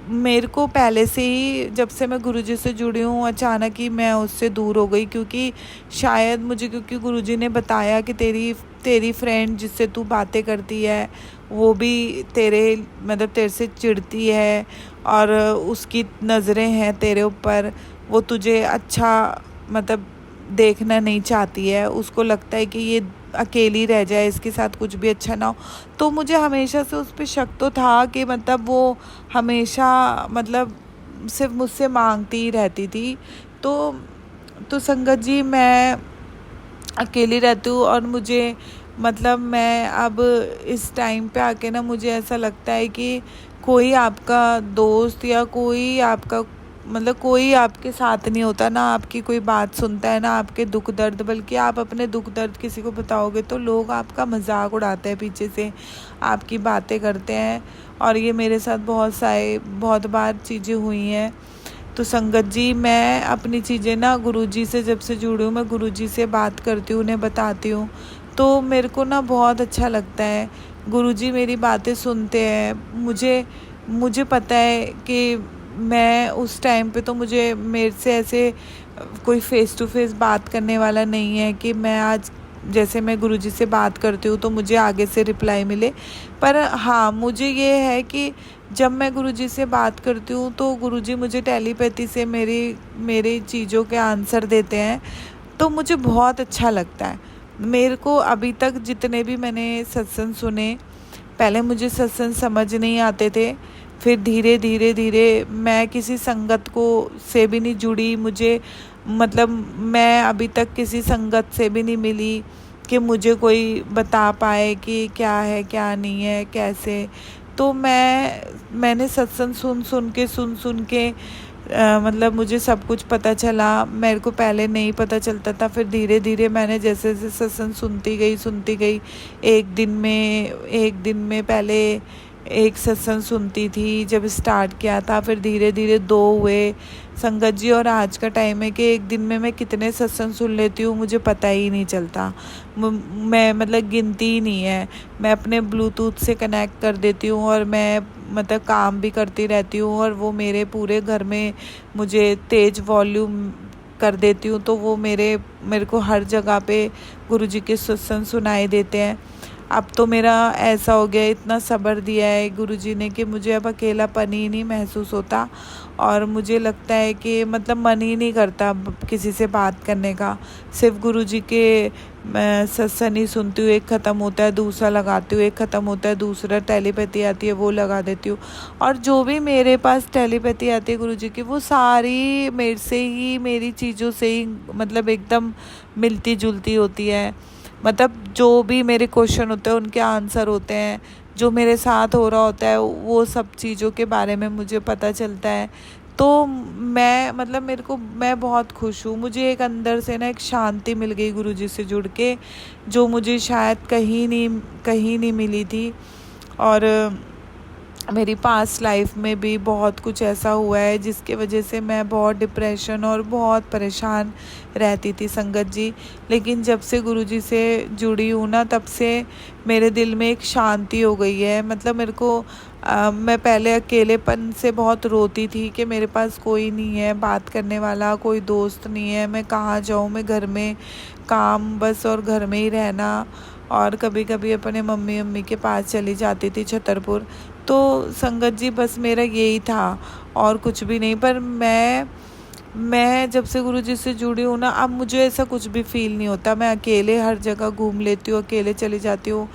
मेरे को पहले से ही जब से मैं गुरुजी से जुड़ी हूँ अचानक ही मैं उससे दूर हो गई, क्योंकि शायद मुझे, क्योंकि गुरुजी ने बताया कि तेरी फ्रेंड जिससे तू बातें करती है वो भी तेरे से चिढ़ती है और उसकी नज़रें हैं तेरे ऊपर, वो तुझे अच्छा मतलब देखना नहीं चाहती है, उसको लगता है कि ये अकेली रह जाए, इसके साथ कुछ भी अच्छा ना हो। तो मुझे हमेशा से उस पर शक तो था कि मतलब वो हमेशा मतलब सिर्फ मुझसे मांगती ही रहती थी। तो संगत जी, मैं अकेली रहती हूँ और मुझे मतलब मैं अब इस टाइम पे आके ना मुझे ऐसा लगता है कि कोई आपका दोस्त या कोई आपका मतलब कोई आपके साथ नहीं होता, ना आपकी कोई बात सुनता है, ना आपके दुख दर्द, बल्कि आप अपने दुख दर्द किसी को बताओगे तो लोग आपका मजाक उड़ाते हैं, पीछे से आपकी बातें करते हैं। और ये मेरे साथ बहुत बार चीज़ें हुई हैं। तो संगत जी, मैं अपनी चीज़ें ना गुरुजी से जब से जुड़ी हूँ, मैं गुरुजी से बात करती हूँ, उन्हें बताती हूँ, तो मेरे को ना बहुत अच्छा लगता है। गुरुजी मेरी बातें सुनते हैं। मुझे पता है कि मैं उस टाइम पे तो मेरे से ऐसे कोई फ़ेस टू फेस बात करने वाला नहीं है कि मैं आज जैसे मैं गुरुजी से बात करती हूँ तो मुझे आगे से रिप्लाई मिले। पर हाँ, मुझे ये है कि जब मैं गुरुजी से बात करती हूँ तो गुरुजी मुझे टेलीपैथी से मेरी चीज़ों के आंसर देते हैं, तो मुझे बहुत अच्छा लगता है। मेरे को अभी तक जितने भी मैंने सत्संग सुने, पहले मुझे सत्संग समझ नहीं आते थे, फिर धीरे धीरे मैं किसी संगत से भी नहीं जुड़ी, मुझे मतलब मैं अभी तक किसी संगत से भी नहीं मिली कि मुझे कोई बता पाए कि क्या है क्या नहीं है कैसे। तो मैंने सत्संग सुन के मतलब मुझे सब कुछ पता चला। मेरे को पहले नहीं पता चलता था, फिर धीरे धीरे मैंने जैसे जैसे सत्संग सुनती गई। एक दिन में पहले एक सत्संग सुनती थी जब स्टार्ट किया था, फिर धीरे धीरे 2 हुए संगत जी, और आज का टाइम है कि एक दिन में मैं कितने सत्संग सुन लेती हूँ मुझे पता ही नहीं चलता। मैं मतलब गिनती ही नहीं है। मैं अपने ब्लूटूथ से कनेक्ट कर देती हूँ और मैं मतलब काम भी करती रहती हूँ, और वो मेरे पूरे घर में मुझे तेज़ वॉल्यूम कर देती हूँ, तो वो मेरे को हर जगह पे गुरुजी के सत्संग सुनाई देते हैं। अब तो मेरा ऐसा हो गया, इतना सब्र दिया है गुरुजी ने कि मुझे अब अकेलापन ही नहीं महसूस होता, और मुझे लगता है कि मतलब मन ही नहीं करता किसी से बात करने का। सिर्फ गुरुजी के सत्संग ही सुनती हूँ, एक ख़त्म होता है दूसरा लगाती हूँ, एक ख़त्म होता है दूसरा, टेलीपैथी आती है वो लगा देती हूँ। और जो भी मेरे पास टेलीपैथी आती है गुरुजी की, वो सारी मेरे से ही, मेरी चीज़ों से ही मतलब एकदम मिलती जुलती होती है। मतलब जो भी मेरे क्वेश्चन होते हैं उनके आंसर होते हैं, जो मेरे साथ हो रहा होता है वो सब चीज़ों के बारे में मुझे पता चलता है। तो मैं बहुत खुश हूँ। मुझे एक अंदर से ना एक शांति मिल गई गुरुजी से जुड़ के, जो मुझे शायद कहीं नहीं मिली थी। और मेरी पास्ट लाइफ में भी बहुत कुछ ऐसा हुआ है जिसके वजह से मैं बहुत डिप्रेशन और बहुत परेशान रहती थी संगत जी। लेकिन जब से गुरुजी से जुड़ी हूँ ना, तब से मेरे दिल में एक शांति हो गई है। मतलब मैं पहले अकेलेपन से बहुत रोती थी कि मेरे पास कोई नहीं है बात करने वाला, कोई दोस्त नहीं है, मैं कहाँ जाऊँ, मैं घर में काम बस और घर में ही रहना, और कभी कभी अपने मम्मी के पास चली जाती थी छतरपुर। तो संगत जी, बस मेरा यही था और कुछ भी नहीं। पर मैं जब से गुरुजी से जुड़ी हूँ ना, अब मुझे ऐसा कुछ भी फील नहीं होता। मैं अकेले हर जगह घूम लेती हूँ, अकेले चली जाती हूँ,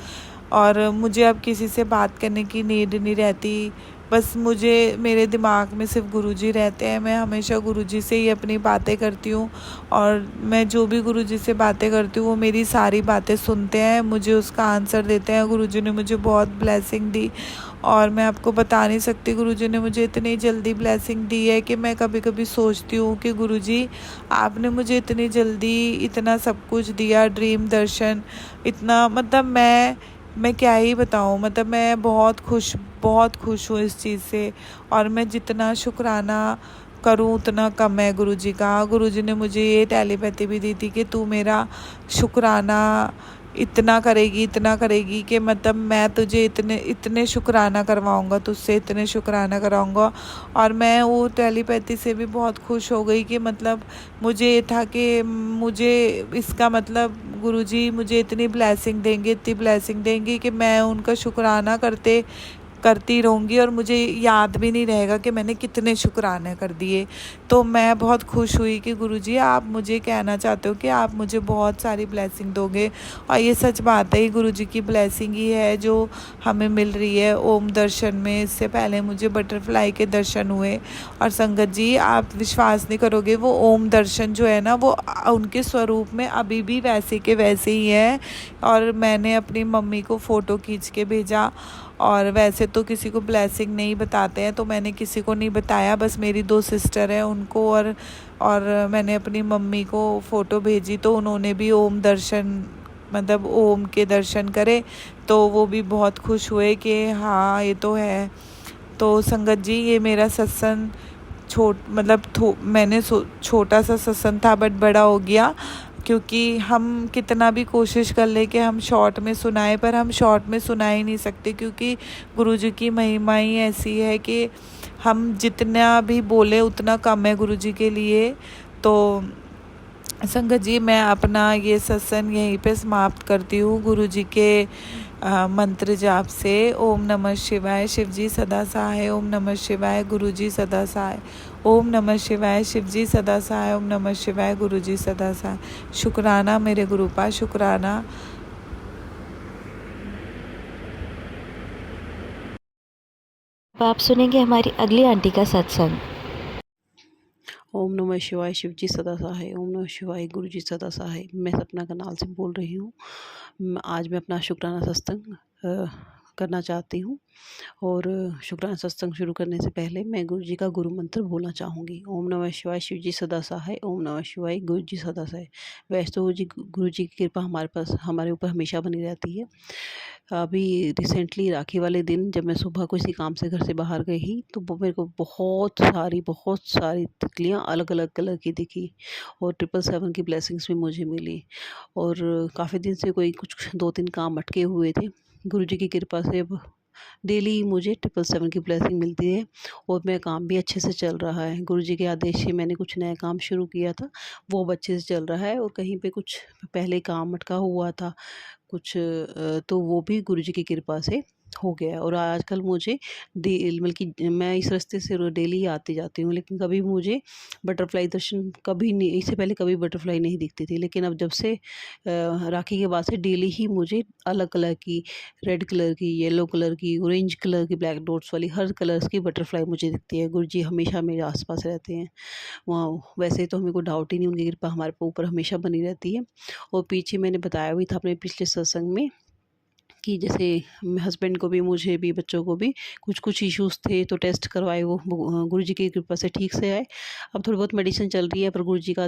और मुझे अब किसी से बात करने की नीड नहीं रहती। बस मेरे दिमाग में सिर्फ गुरुजी रहते हैं। मैं हमेशा गुरुजी से ही अपनी बातें करती हूँ, और मैं जो भी गुरुजी से बातें करती हूँ वो मेरी सारी बातें सुनते हैं, मुझे उसका आंसर देते हैं। गुरुजी ने मुझे बहुत ब्लेसिंग दी, और मैं आपको बता नहीं सकती गुरुजी ने मुझे इतनी जल्दी ब्लेसिंग दी है कि मैं कभी कभी सोचती हूँ कि गुरुजी, आपने मुझे इतनी जल्दी इतना सब कुछ दिया, ड्रीम दर्शन, इतना मतलब मैं क्या ही बताऊँ। मतलब मैं बहुत खुश हूँ इस चीज़ से, और मैं जितना शुक्राना करूँ उतना कम है गुरुजी का। गुरुजी ने मुझे ये टेलीपैथी भी दी थी कि तू मेरा शुक्राना इतना करेगी कि मतलब मैं तुझे इतने शुक्राना करवाऊँगा, तुझसे इतने शुक्राना कराऊँगा। और मैं वो टेलीपैथी से भी बहुत खुश हो गई कि मतलब मुझे ये था कि मुझे इसका मतलब गुरुजी मुझे इतनी ब्लेसिंग देंगे कि मैं उनका शुक्राना करती रहूँगी और मुझे याद भी नहीं रहेगा कि मैंने कितने शुक्राने कर दिए। तो मैं बहुत खुश हुई कि गुरुजी आप मुझे कहना चाहते हो कि आप मुझे बहुत सारी ब्लेसिंग दोगे। और ये सच बात है, ये गुरुजी की ब्लेसिंग ही है जो हमें मिल रही है ओम दर्शन में। इससे पहले मुझे बटरफ्लाई के दर्शन हुए। और संगत जी आप विश्वास नहीं करोगे, वो ओम दर्शन जो है ना वो उनके स्वरूप में अभी भी वैसे के वैसे ही है। और मैंने अपनी मम्मी को फ़ोटो खींच के भेजा। और वैसे तो किसी को ब्लेसिंग नहीं बताते हैं, तो मैंने किसी को नहीं बताया, बस मेरी 2 सिस्टर हैं उनको और मैंने अपनी मम्मी को फ़ोटो भेजी तो उन्होंने भी ओम दर्शन मतलब ओम के दर्शन करे। तो वो भी बहुत खुश हुए कि हाँ ये तो है। तो संगत जी ये मेरा सत्संग मैंने छोटा सा सत्संग था बट बड़ा हो गया, क्योंकि हम कितना भी कोशिश कर ले कि हम शॉर्ट में सुनाए, पर हम शॉर्ट में सुना ही नहीं सकते, क्योंकि गुरुजी की महिमा ही ऐसी है कि हम जितना भी बोले उतना कम है गुरुजी के लिए। तो संगत जी मैं अपना ये सत्संग यहीं पे समाप्त करती हूँ गुरुजी के मंत्र जाप से। ओम नमः शिवाय, शिव जी सदा सहाय। ओम नमः शिवाय, गुरुजी सदा सहाय। ओम नमः शिवाय, शिव जी सदा सहाय। ओम नमः शिवाय, गुरुजी सदा सहाय। शुक्राना मेरे गुरुपा, शुक्राना। अब आप सुनेंगे हमारी अगली आंटी का सत्संग। ओम नमः शिवाय, शिव जी सदा सहाय। ओम नमः शिवाय, गुरु जी सदा सहाय। मैं सपना कनाल से बोल रही हूँ। आज मैं अपना शुक्राना सत्संग करना चाहती हूँ। और शुक्राना सत्संग शुरू करने से पहले मैं गुरु जी का गुरु मंत्र बोलना चाहूँगी। ओम नमः शिवाय, शिव जी सदा सहाय। ओम नमः शिवाय, गुरु जी सदा सहाय। वैसे तो गुरु जी की कृपा हमारे ऊपर हमेशा बनी रहती है। अभी रिसेंटली राखी वाले दिन जब मैं सुबह किसी काम से घर से बाहर गई तो मेरे को बहुत सारी तितलियाँ अलग अलग कलर की दिखी और 777 की ब्लेसिंग्स भी मुझे मिली। और काफ़ी दिन से कोई कुछ 2-3 काम अटके हुए थे। गुरु जी की कृपा से अब डेली मुझे 777 की ब्लेसिंग मिलती है और मेरा काम भी अच्छे से चल रहा है। गुरु जी के आदेश से मैंने कुछ नया काम शुरू किया था, वो अब अच्छे से चल रहा है। और कहीं पे कुछ पहले काम अटका हुआ था तो वो भी गुरु जी की कृपा से हो गया। और आजकल मुझे बल्कि मैं इस रास्ते से डेली आती जाती हूँ, लेकिन कभी मुझे बटरफ्लाई दर्शन कभी नहीं, इससे पहले कभी बटरफ्लाई नहीं दिखती थी। लेकिन अब जब से राखी के बाद से डेली ही मुझे अलग कलर की, रेड कलर की, येलो कलर की, ऑरेंज कलर की, ब्लैक डॉट्स वाली हर कलर्स की बटरफ्लाई मुझे दिखती है। गुरु जी हमेशा मेरे आसपास रहते हैं। वहाँ वैसे तो हमें कोई डाउट ही नहीं, उनकी कृपा हमारे ऊपर हमेशा बनी रहती है। और पीछे मैंने बताया भी था अपने पिछले सत्संग में कि जैसे हस्बैंड को भी, मुझे भी, बच्चों को भी कुछ इश्यूज़ थे तो टेस्ट करवाए, वो गुरु जी की कृपा से ठीक से आए। अब थोड़ी बहुत मेडिसिन चल रही है, पर गुरु जी का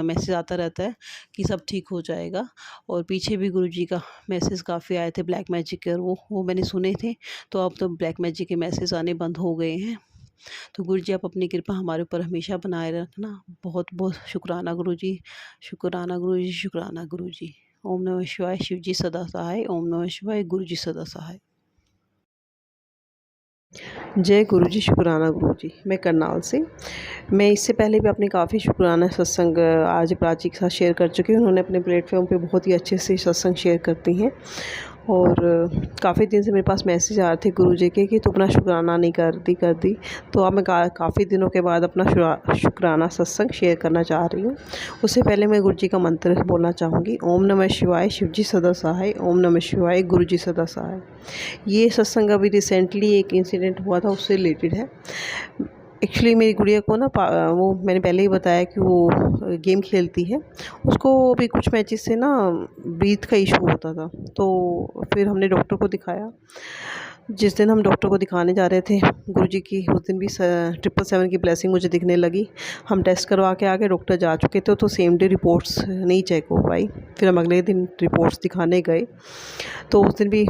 मैसेज आता रहता है कि सब ठीक हो जाएगा। और पीछे भी गुरु जी का मैसेज काफ़ी आए थे ब्लैक मैजिक के, और वो मैंने सुने थे। तो अब तो ब्लैक मैजिक के मैसेज आने बंद हो गए हैं। तो गुरु जी आप अपनी कृपा हमारे ऊपर हमेशा बनाए रखना। बहुत बहुत शुक्राना गुरु जी, शुक्राना गुरु जी, शुक्राना गुरु जी। ओम नमः शिवाय, शिव जी सदा सहाय। ओम नमः शिवाय, गुरु जी सदा सहाय। जय गुरु जी, शुक्राना गुरु जी। मैं करनाल से, मैं इससे पहले भी अपने काफ़ी शुक्राना सत्संग आज प्राची के साथ शेयर कर चुकी हूँ। उन्होंने अपने प्लेटफॉर्म पे बहुत ही अच्छे से सत्संग शेयर करती हैं। और काफ़ी दिन से मेरे पास मैसेज आ रहे थे गुरु जी के कि तू अपना शुक्राना नहीं कर दी। तो अब मैं काफ़ी दिनों के बाद अपना शुक्राना सत्संग शेयर करना चाह रही हूँ। उससे पहले मैं गुरु जी का मंत्र बोलना चाहूँगी। ओम नमः शिवाय, शिव जी सदा सहाय। ओम नमः शिवाय, गुरु जी सदा सहाय। ये सत्संग अभी रिसेंटली एक इंसिडेंट हुआ था, उससे रिलेटेड है। एक्चुअली मेरी गुड़िया को ना वो मैंने पहले ही बताया कि वो गेम खेलती है, उसको भी कुछ मैचेस से ना ब्रीथ का इशू होता था। तो फिर हमने डॉक्टर को दिखाया जिस दिन हम डॉक्टर को दिखाने जा रहे थे, गुरुजी की उस दिन भी 777 की ब्लेसिंग मुझे दिखने लगी। हम टेस्ट करवा के आ गए, डॉक्टर जा चुके थे, तो सेम डे रिपोर्ट्स नहीं चेक हो पाई। फिर हम अगले दिन रिपोर्ट्स दिखाने गए, तो उस दिन भी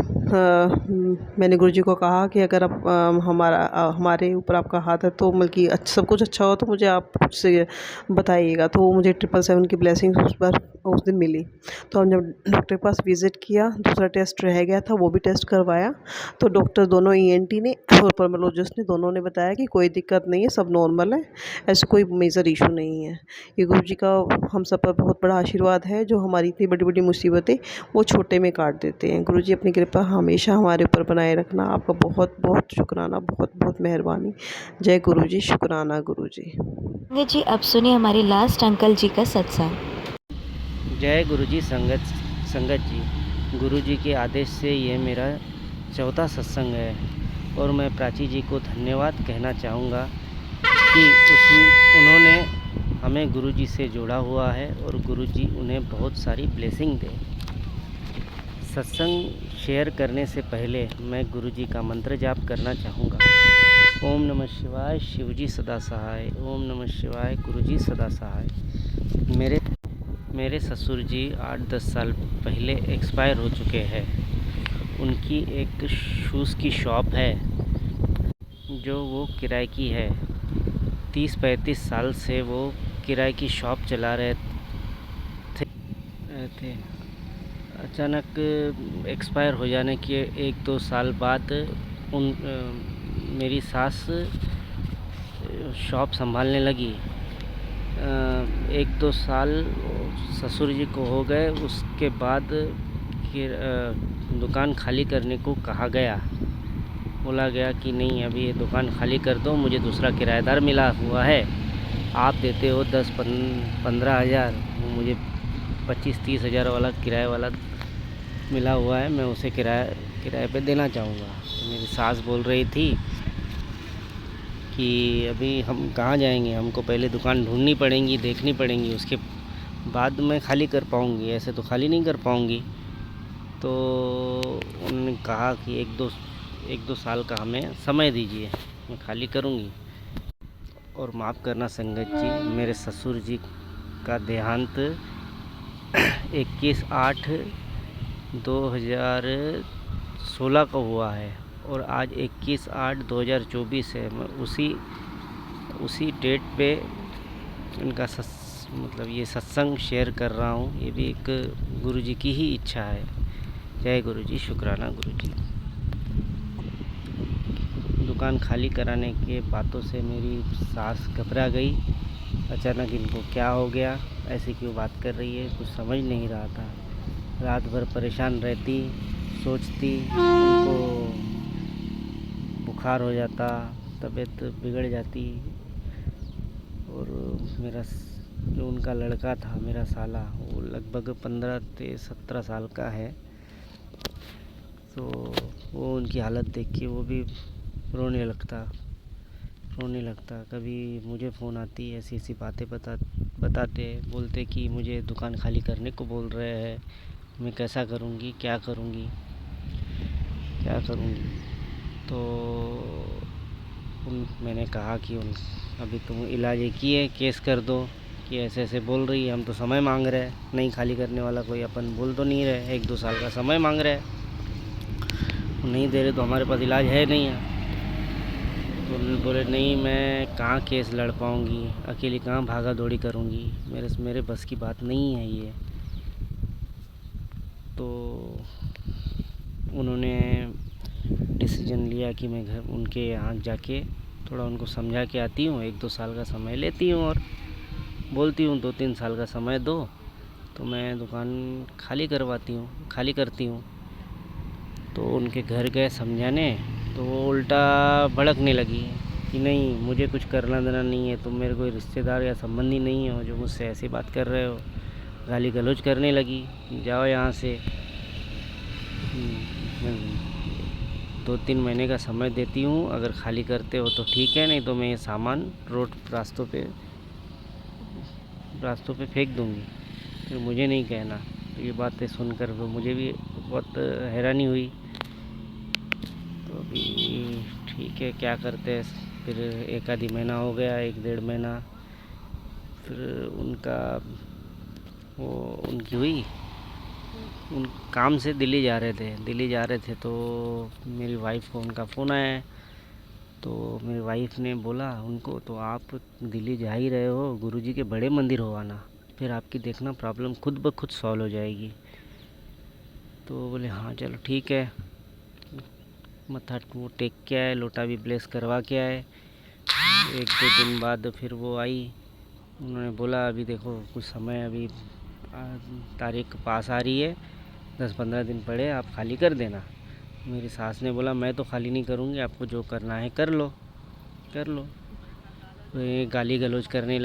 मैंने गुरुजी को कहा कि अगर आप हमारे ऊपर आपका हाथ है तो मतलब कि सब कुछ अच्छा हो तो मुझे आप कुछ से बताइएगा। तो मुझे 777 की ब्लेसिंग उस दिन मिली। तो हम जब डॉक्टर के पास विज़िट किया, दूसरा टेस्ट रह गया था, वो भी टेस्ट करवाया। तो डॉक्टर दोनों ईएनटी ने और पल्मोलॉजिस्ट ने दोनों ने बताया कि कोई दिक्कत नहीं है, सब नॉर्मल है, ऐसे कोई मेजर इशू नहीं है। ये गुरुजी का हम सब पर बहुत बड़ा आशीर्वाद है, जो हमारी इतनी बड़ी बड़ी मुसीबतें वो छोटे में काट देते हैं। गुरुजी अपनी कृपा हमेशा हमारे ऊपर बनाए रखना। आपका बहुत बहुत शुक्राना, बहुत बहुत मेहरबानी। जय गुरुजी, शुक्राना गुरुजी। संगत जी, अब सुनिए हमारे लास्ट अंकल जी का सत्संग। जय गुरुजी संगत जी, गुरुजी के आदेश से ये मेरा चौथा सत्संग है और मैं प्राची जी को धन्यवाद कहना चाहूँगा कि उन्होंने हमें गुरुजी से जोड़ा हुआ है और गुरुजी उन्हें बहुत सारी ब्लेसिंग दे। सत्संग शेयर करने से पहले मैं गुरुजी का मंत्र जाप करना चाहूँगा। ओम नमः शिवाय, शिवजी सदा सहाय। ओम नमः शिवाय, गुरुजी सदा सहाय। मेरे ससुर जी 8-10 साल पहले एक्सपायर हो चुके हैं। उनकी एक शूज़ की शॉप है जो वो किराए की है। 30-35 साल से वो किराए की शॉप चला रहे थे। अचानक एक्सपायर हो जाने के 1-2 साल बाद मेरी सास शॉप संभालने लगी। 1-2 साल ससुर जी को हो गए। उसके बाद दुकान खाली करने को कहा गया। बोला गया कि नहीं, अभी ये दुकान खाली कर दो, मुझे दूसरा किराएदार मिला हुआ है। आप देते हो 10-15 हज़ार, मुझे 25-30 हज़ार वाला किराए वाला मिला हुआ है, मैं उसे किराए पे देना चाहूँगा। तो मेरी सास बोल रही थी कि अभी हम कहाँ जाएंगे, हमको पहले दुकान ढूंढनी पड़ेगी, देखनी पड़ेगी, उसके बाद मैं खाली कर पाऊँगी, ऐसे तो खाली नहीं कर पाऊँगी। तो उन्होंने कहा कि 1-2 साल का हमें समय दीजिए, मैं खाली करूँगी। और माफ़ करना संगत जी, मेरे ससुर जी का देहांत 21/8/2016 को हुआ है और आज 21/8/2024 है। मैं उसी डेट पे इनका मतलब ये सत्संग शेयर कर रहा हूँ। ये भी एक गुरुजी की ही इच्छा है। जय गुरुजी, शुक्राना गुरुजी। दुकान खाली कराने के बातों से मेरी सास घबरा गई। अचानक इनको क्या हो गया, ऐसे क्यों बात कर रही है, कुछ समझ नहीं रहा था। रात भर परेशान रहती, सोचती, उनको बुखार हो जाता, तबीयत बिगड़ जाती। और मेरा जो उनका लड़का था, मेरा साला, वो लगभग 15-17 साल का है। तो वो उनकी हालत देख के वो भी रोने लगता। कभी मुझे फ़ोन आती, ऐसी ऐसी बातें बताते, बोलते कि मुझे दुकान खाली करने को बोल रहे हैं, मैं कैसा करूँगी, क्या करूँगी। तो मैंने कहा कि अभी तुम इलाज एक ही है, केस कर दो कि ऐसे ऐसे बोल रही है, हम तो समय मांग रहे हैं, नहीं खाली करने वाला कोई अपन बोल तो नहीं रहे, 1-2 साल का समय मांग रहे हैं, नहीं दे रहे तो हमारे पास इलाज है नहीं है। तो उन्होंने बोले नहीं, मैं कहाँ केस लड़ पाऊँगी, अकेली कहाँ भागा दौड़ी करूँगी, मेरे बस की बात नहीं है ये। तो उन्होंने डिसीजन लिया कि मैं उनके यहाँ जाके थोड़ा उनको समझा के आती हूँ, 1-2 साल का समय लेती हूँ और बोलती हूँ 2-3 साल का समय दो तो मैं दुकान खाली करती हूँ। तो उनके घर गए समझाने, तो वो उल्टा भड़कने लगी कि नहीं, मुझे कुछ करना देना नहीं है, तुम मेरे कोई रिश्तेदार या संबंधी नहीं हो जो मुझसे ऐसी बात कर रहे हो। गाली गलौज करने लगी, जाओ यहाँ से। 2-3 महीने का समय देती हूँ, अगर खाली करते हो तो ठीक है, नहीं तो मैं ये सामान रास्तों पे फेंक दूँगी, फिर मुझे नहीं कहना। तो ये बातें सुनकर मुझे भी बहुत हैरानी हुई। तो अभी ठीक है, क्या करते हैं। फिर एक आधी महीना हो गया, 1 डेढ़ महीना, फिर उनकी हुई। उन काम से दिल्ली जा रहे थे तो मेरी वाइफ को उनका फ़ोन आया। तो मेरी वाइफ ने बोला उनको, तो आप दिल्ली जा ही रहे हो, गुरुजी के बड़े मंदिर हो आना, फिर आपकी देखना प्रॉब्लम खुद ब खुद सॉल्व हो जाएगी। तो बोले हाँ चलो ठीक है। मत्था वो टेक के आए, लोटा भी ब्लेस करवा के आए। 1-2 दिन बाद फिर वो आई। उन्होंने बोला अभी देखो कुछ समय, अभी तारीख पास आ रही है, 10-15 दिन पड़े, आप खाली कर देना। मेरी सास ने बोला मैं तो खाली नहीं करूँगी, आपको जो करना है कर लो। वे गाली गलौज करने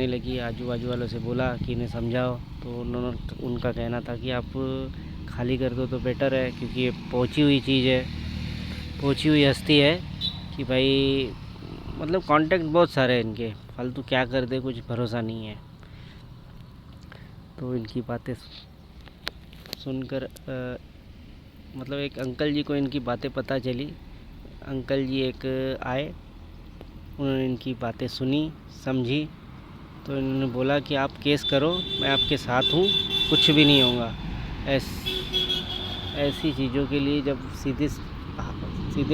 लगी। आजू बाजू वालों से बोला कि इन्हें समझाओ। तो उनका कहना था कि आप खाली कर दो तो बेटर है, क्योंकि ये पहुंची हुई चीज़ है, पहुंची हुई हस्ती है कि भाई मतलब कांटेक्ट बहुत सारे हैं इनके, फालतू क्या कर दे कुछ भरोसा नहीं है। तो इनकी बातें सुनकर मतलब एक अंकल जी को इनकी बातें पता चली। अंकल जी एक आए, उन्होंने इनकी बातें सुनी, समझी। तो इन्होंने बोला कि आप केस करो, मैं आपके साथ हूँ, कुछ भी नहीं होगा। ऐसी चीज़ों के लिए जब सीधे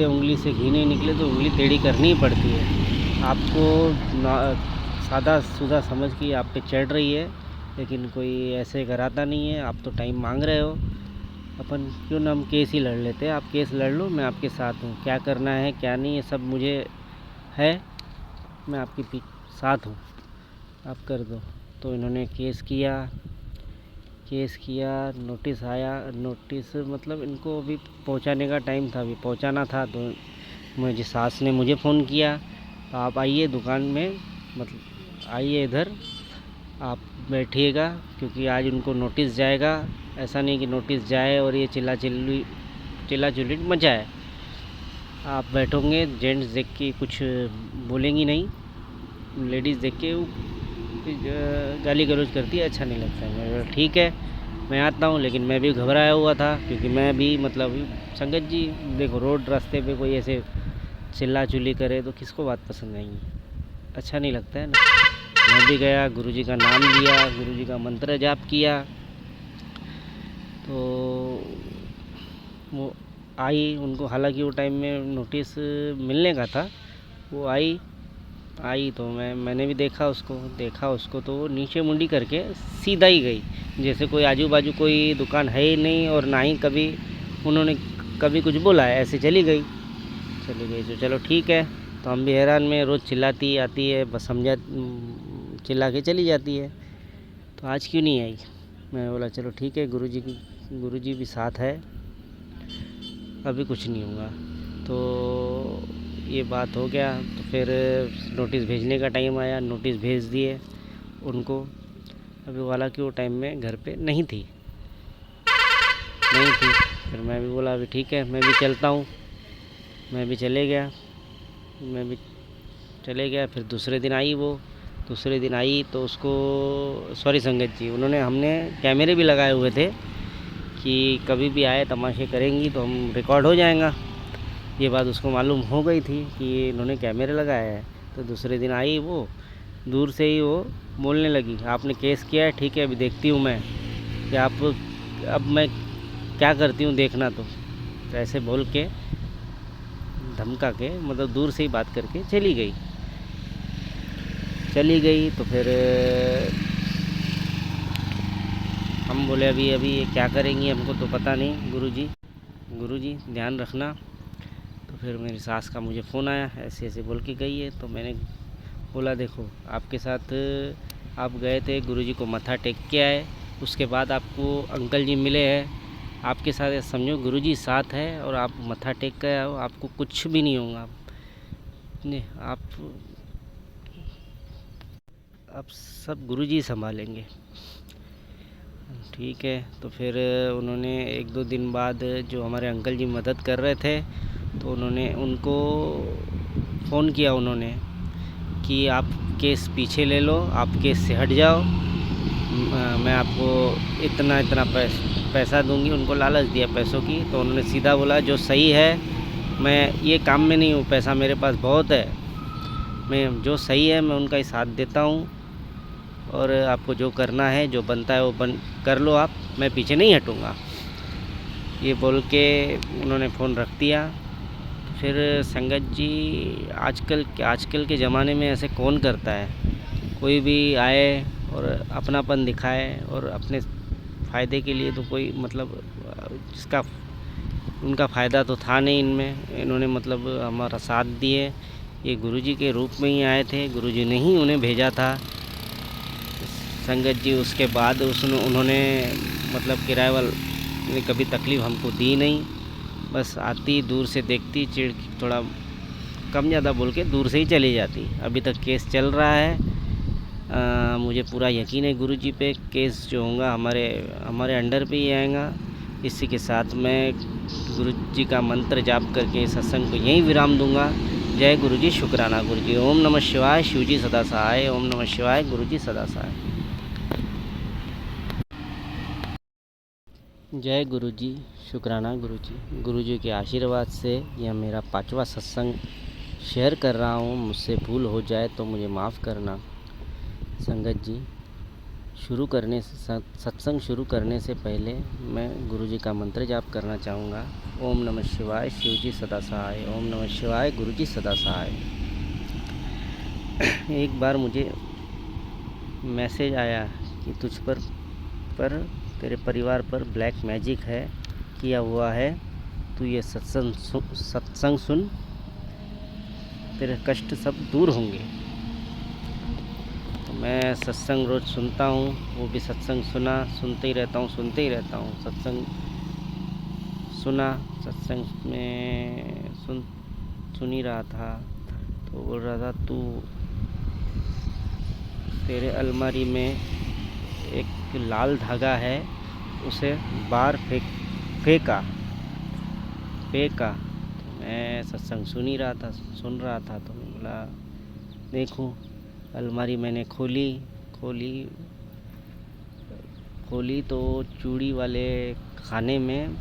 उंगली से घी नहीं निकले तो उंगली टेढ़ी करनी ही पड़ती है। आपको सादा सुधा समझ के आप पे चढ़ रही है, लेकिन कोई ऐसे कराता नहीं है। आप तो टाइम मांग रहे हो, अपन क्यों ना हम केस ही लड़ लेते हैं। आप केस लड़ लो, मैं आपके साथ हूँ, क्या करना है क्या नहीं ये सब मुझे है, मैं आपके साथ हूँ, आप कर दो। तो इन्होंने केस किया, नोटिस आया। नोटिस मतलब इनको अभी पहुंचाने का टाइम था, अभी पहुंचाना था। तो मुझे सास ने मुझे फ़ोन किया, तो आप आइए दुकान में, मतलब आइए इधर, आप बैठिएगा, क्योंकि आज उनको नोटिस जाएगा। ऐसा नहीं कि नोटिस जाए और ये चिल्ला चिल्ली मचाए। आप बैठोगे, जेंट्स देख के कुछ बोलेंगी नहीं, लेडीज़ देख के गाली गलौज करती है, अच्छा नहीं लगता है। मैं बोला ठीक है, मैं आता हूँ। लेकिन मैं भी घबराया हुआ था, क्योंकि मैं भी मतलब संगत जी देखो, रोड रास्ते पे कोई ऐसे चिल्ला चुल्ली करे तो किसको बात पसंद आएगी, अच्छा नहीं लगता है ना। मैं भी गया, गुरुजी का नाम लिया, गुरुजी का मंत्र जाप किया। तो वो आई, उनको हालांकि वो टाइम में नोटिस मिलने का था, वो आई तो मैंने भी देखा उसको तो वो नीचे मुंडी करके सीधा ही गई, जैसे कोई आजू बाजू कोई दुकान है ही नहीं, और ना ही कभी उन्होंने कभी कुछ बोला है, ऐसे चली गई। तो चलो ठीक है। तो हम भी हैरान में, रोज़ चिल्लाती आती है, बस समझा चिल्ला के चली जाती है, तो आज क्यों नहीं आई। मैं बोला चलो ठीक है, गुरुजी भी साथ है, अभी कुछ नहीं होगा। तो ये बात हो गया। तो फिर नोटिस भेजने का टाइम आया, नोटिस भेज दिए उनको। अभी वाला कि वो टाइम में घर पे नहीं थी। फिर मैं भी बोला अभी ठीक है, मैं भी चलता हूँ। मैं भी चले गया। फिर दूसरे दिन आई तो उसको सॉरी संगत जी, हमने कैमरे भी लगाए हुए थे कि कभी भी आए तमाशे करेंगी तो हम रिकॉर्ड हो जाएगा। ये बात उसको मालूम हो गई थी कि इन्होंने कैमरे लगाया है। तो दूसरे दिन आई, वो दूर से ही वो बोलने लगी, आपने केस किया है, ठीक है अभी देखती हूँ मैं कि अब मैं क्या करती हूँ, देखना। तो ऐसे बोल के धमका के, मतलब दूर से ही बात करके चली गई। तो फिर हम बोले अभी ये क्या करेंगी, हमको तो पता नहीं। गुरुजी ध्यान रखना। तो फिर मेरी सास का मुझे फ़ोन आया, ऐसे बोल के गई है। तो मैंने बोला देखो, आपके साथ आप गए थे, गुरुजी को मत्था टेक के आए, उसके बाद आपको अंकल जी मिले हैं, आपके साथ समझो गुरुजी साथ है और आप मत्था टेक के आओ, आपको कुछ भी नहीं होगा। नहीं, आप सब गुरुजी संभालेंगे, ठीक है। तो फिर उन्होंने 1-2 दिन बाद, जो हमारे अंकल जी मदद कर रहे थे, तो उनको फ़ोन किया उन्होंने कि आप केस पीछे ले लो, आप केस से हट जाओ, मैं आपको इतना पैसा पैसा दूंगी, उनको लालच दिया पैसों की, तो उन्होंने सीधा बोला जो सही है, मैं ये काम में नहीं हूँ, पैसा मेरे पास बहुत है, मैं जो सही है मैं उनका ही साथ देता हूँ, और आपको जो करना है, जो बनता है वो कर लो आप, मैं पीछे नहीं हटूँगा। ये बोल के उन्होंने फ़ोन रख दिया। फिर संगत जी, आजकल के ज़माने में ऐसे कौन करता है? कोई भी आए और अपनापन दिखाए और अपने फ़ायदे के लिए, तो कोई मतलब जिसका उनका फ़ायदा तो था नहीं इनमें, इन्होंने मतलब हमारा साथ दिए। ये गुरुजी के रूप में ही आए थे, गुरुजी ने ही उन्हें भेजा था संगत जी। उसके बाद उन्होंने मतलब किराए वाले ने कभी तकलीफ़ हमको दी नहीं, बस आती दूर से देखती, चिड़ थोड़ा कम ज़्यादा बोल के दूर से ही चली जाती। अभी तक केस चल रहा है, मुझे पूरा यकीन है गुरुजी पे, केस जो होगा हमारे अंडर पे ही आएगा। इसी के साथ मैं गुरुजी का मंत्र जाप करके सत्संग को यहीं विराम दूंगा। जय गुरुजी, शुक्राना गुरुजी। ओम नमः शिवाय, शिवजी सदा सहाय। ओम नमः शिवाय, गुरुजी सदा सहाय। जय गुरुजी, शुक्राना गुरुजी। गुरुजी के आशीर्वाद से यह मेरा 5वां सत्संग शेयर कर रहा हूँ। मुझसे भूल हो जाए तो मुझे माफ़ करना संगत जी। सत्संग शुरू करने से पहले मैं गुरुजी का मंत्र जाप करना चाहूँगा। ओम नमः शिवाय, शिवजी सदा सहाय। ओम नमः शिवाय, गुरुजी सदा सहाय। एक बार मुझे मैसेज आया कि तुझ पर तेरे परिवार पर ब्लैक मैजिक है, किया हुआ है, तू ये सत्संग सुन, तेरे कष्ट सब दूर होंगे। तो मैं सत्संग रोज़ सुनता हूँ, वो भी सत्संग सुनते ही रहता हूँ। सत्संग सुना, सत्संग में सुन ही रहा था, तो बोल रहा था तू तेरे अलमारी में एक लाल धागा है, उसे बाहर फेंका। तो मैं सत्संग सुन रहा था, तो मैं बोला देखूं। अलमारी मैंने खोली तो चूड़ी वाले खाने में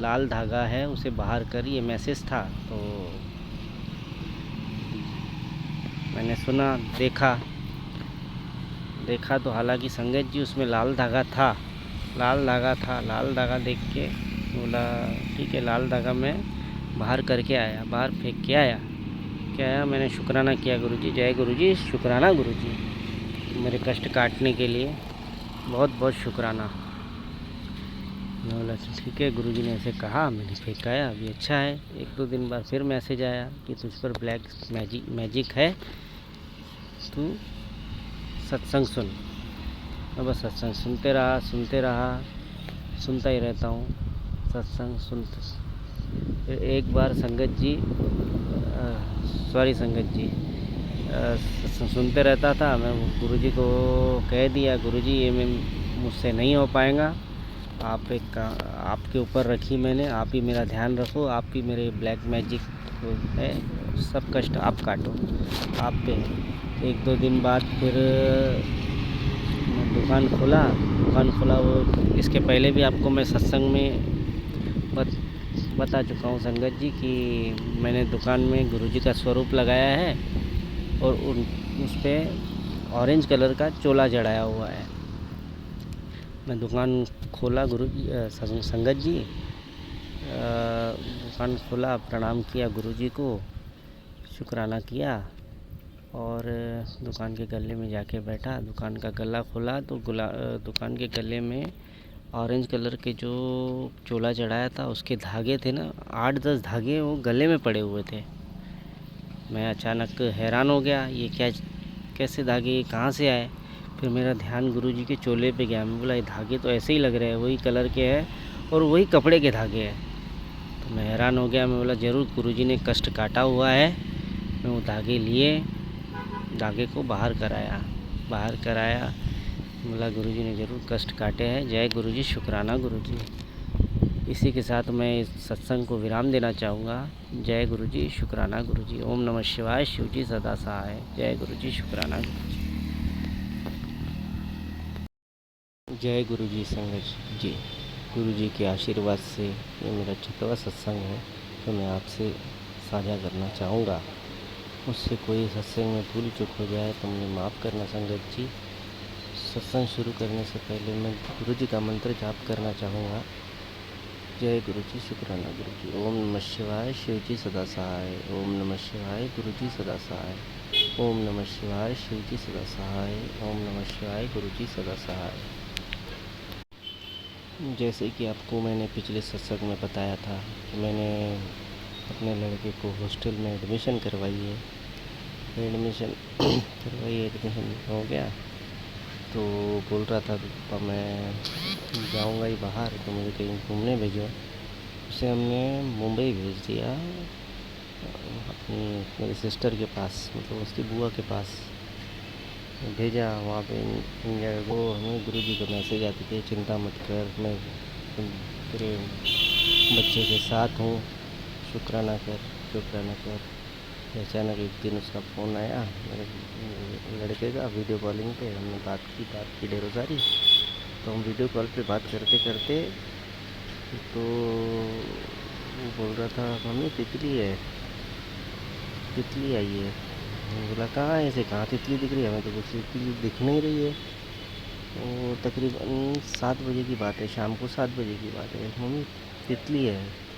लाल धागा है, उसे बाहर कर, ये मैसेज था। तो मैंने सुना, देखा तो हालांकि संगत जी उसमें लाल धागा देख के बोला ठीक है, लाल धागा मैं बाहर करके आया, बाहर फेंक के आया। क्या आया? मैंने शुक्राना किया गुरुजी। जय गुरुजी, शुक्राना गुरुजी, मेरे कष्ट काटने के लिए बहुत बहुत शुक्राना। मैं बोला ठीक है, गुरुजी ने ऐसे कहा, मैंने फेंकाया, अभी अच्छा है। 1-2 दिन बाद फिर मैसेज आया कि तुझ पर ब्लैक मैजिक है, तू सत्संग सुन। मैं बस सत्संग सुनता ही रहता हूँ, सत्संग फिर एक बार संगत जी सत्संग सुनते रहता था। मैं गुरुजी को कह दिया, गुरुजी ये मुझसे नहीं हो पाएगा, आपके ऊपर रखी मैंने, आप ही मेरा ध्यान रखो, आप ही मेरे ब्लैक मैजिक है, सब कष्ट आप काटो, आप पे। 1-2 दिन बाद फिर दुकान खोला। वो इसके पहले भी आपको मैं सत्संग में बता चुका हूँ संगत जी कि मैंने दुकान में गुरुजी का स्वरूप लगाया है और उस पर ऑरेंज कलर का चोला जड़ाया हुआ है। मैं दुकान खोला, संगत जी दुकान खोला, प्रणाम किया गुरुजी को, शुक्राना किया और दुकान के गले में जाके बैठा। दुकान का गला खोला तो दुकान के गले में ऑरेंज कलर के जो चोला चढ़ाया था उसके धागे थे ना, 8-10 धागे वो गले में पड़े हुए थे। मैं अचानक हैरान हो गया, ये कैसे धागे कहाँ से आए। फिर मेरा ध्यान गुरुजी के चोले पे गया। मैं बोला ये धागे तो ऐसे ही लग रहे हैं, वही कलर के हैं और वही कपड़े के धागे हैं। तो मैं हैरान हो गया। मैं बोला ज़रूर गुरुजी ने कष्ट काटा हुआ है। मैं वो धागे को बाहर कराया। बोला गुरुजी ने ज़रूर कष्ट काटे हैं। जय गुरुजी, शुक्राना गुरुजी। इसी के साथ मैं इस सत्संग को विराम देना चाहूँगा। जय गुरुजी, शुक्राना गुरुजी। ओम नमः शिवाय, शिवजी सदा सहाय। जय गुरुजी, शुक्राना गुरुजी। जय गुरुजी संगत जी। गुरुजी के आशीर्वाद से ये मेरा 6वां सत्संग है, तो मैं आपसे साझा करना चाहूँगा। मुझसे कोई सत्संग में भूल चूक हो जाए तो मुझे माफ़ करना संगत जी। सत्संग शुरू करने से पहले मैं गुरुजी का मंत्र जाप करना चाहूँगा। जय गुरुजी, शुक्राना गुरुजी। ओम नमः शिवाय, शिवजी सदा सहाय। ओम नमः शिवाय, गुरुजी सदा सहाय। ओम नमः शिवाय, शिवजी सदा सहाय। ओम नमः शिवाय, गुरुजी सदा सहाय। जैसे कि आपको मैंने पिछले सत्संग में बताया था कि मैंने अपने लड़के को हॉस्टल में एडमिशन करवाई है। एडमिशन हो गया तो बोल रहा था पापा मैं जाऊंगा ही बाहर, तो मुझे कहीं घूमने भेजो। उसे हमने मुंबई भेज दिया, अपनी मेरी सिस्टर के पास, मतलब उसकी बुआ के पास भेजा। वहाँ पे वो हमें गुरुजी का मैसेज आती थी, चिंता मत कर, मैं तेरे बच्चे के साथ हूँ, शुक्राना कर, शुक्राना कर। अचानक एक दिन उसका फ़ोन आया मेरे लड़के का, वीडियो कॉलिंग पे हमने बात की ढेरों सारी। तो हम वीडियो कॉल पे बात करते करते तो वो बोल रहा था मम्मी तितली है, तितली आई है। मैंने बोला कहाँ है, ऐसे कहाँ तितली दिख रही है, हमें तो कुछ तितली दिख नहीं रही है। वो तकरीबन 7 बजे की बात है, शाम को 7 बजे की बात है। मम्मी तितली है।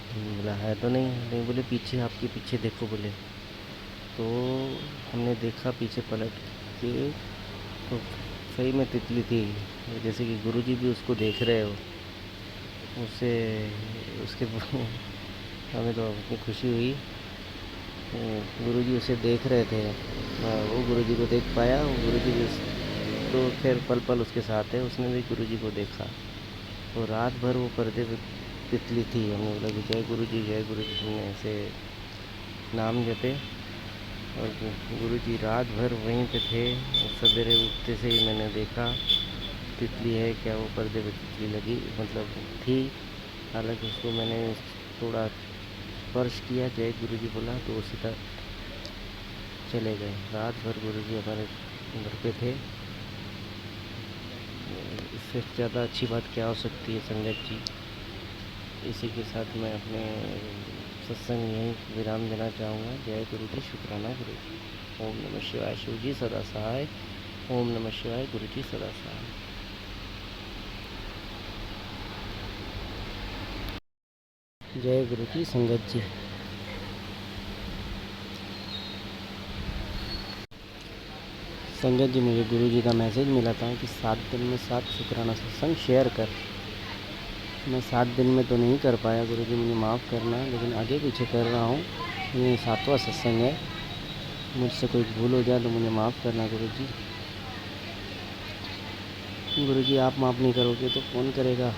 बोला है तो नहीं बोले पीछे, आपके पीछे देखो बोले। तो हमने देखा पीछे पलट के, तो सही में तितली थी, जैसे कि गुरुजी भी उसको देख रहे हो। उससे उसके हमें तो इतनी खुशी हुई। गुरुजी उसे देख रहे थे, वो गुरुजी को देख पाया, वो गुरुजी भी तो खैर पल पल उसके साथ है, उसने भी गुरुजी को देखा। तो रात भर वो पर्दे पे तितली थी। हमने बोला कि जय गुरुजी, जय गुरुजी, हमने ऐसे नाम जपे और गुरुजी रात भर वहीं पे थे। सवेरे उठते से ही मैंने देखा तितली है क्या, वो पर्दे पे तितली लगी मतलब थी। हालांकि उसको मैंने थोड़ा स्पर्श किया, जय गुरुजी बोला, तो वो सीधा चले गए। रात भर गुरुजी हमारे घर पे थे। इससे ज़्यादा अच्छी बात क्या हो सकती है संगत जी। इसी के साथ मैं अपने सत्संग यहीं विराम देना चाहूँगा। जय गुरुजी, शुक्राना गुरुजी। ओम नमः शिवाय, शिवजी सदा सहाय। ओम नमः शिवाय, गुरुजी सदा सहाय। जय गुरुजी संगत जी। संगत जी, मुझे गुरुजी का मैसेज मिला था कि 7 दिन में 7 शुक्राना सत्संग शेयर कर। मैं 7 दिन में तो नहीं कर पाया, गुरुजी मुझे माफ़ करना, लेकिन आगे पीछे कर रहा हूँ। ये 7वां सत्संग है, मुझसे कोई भूल हो जाए तो मुझे माफ़ करना गुरुजी। गुरुजी आप माफ़ नहीं करोगे तो कौन करेगा,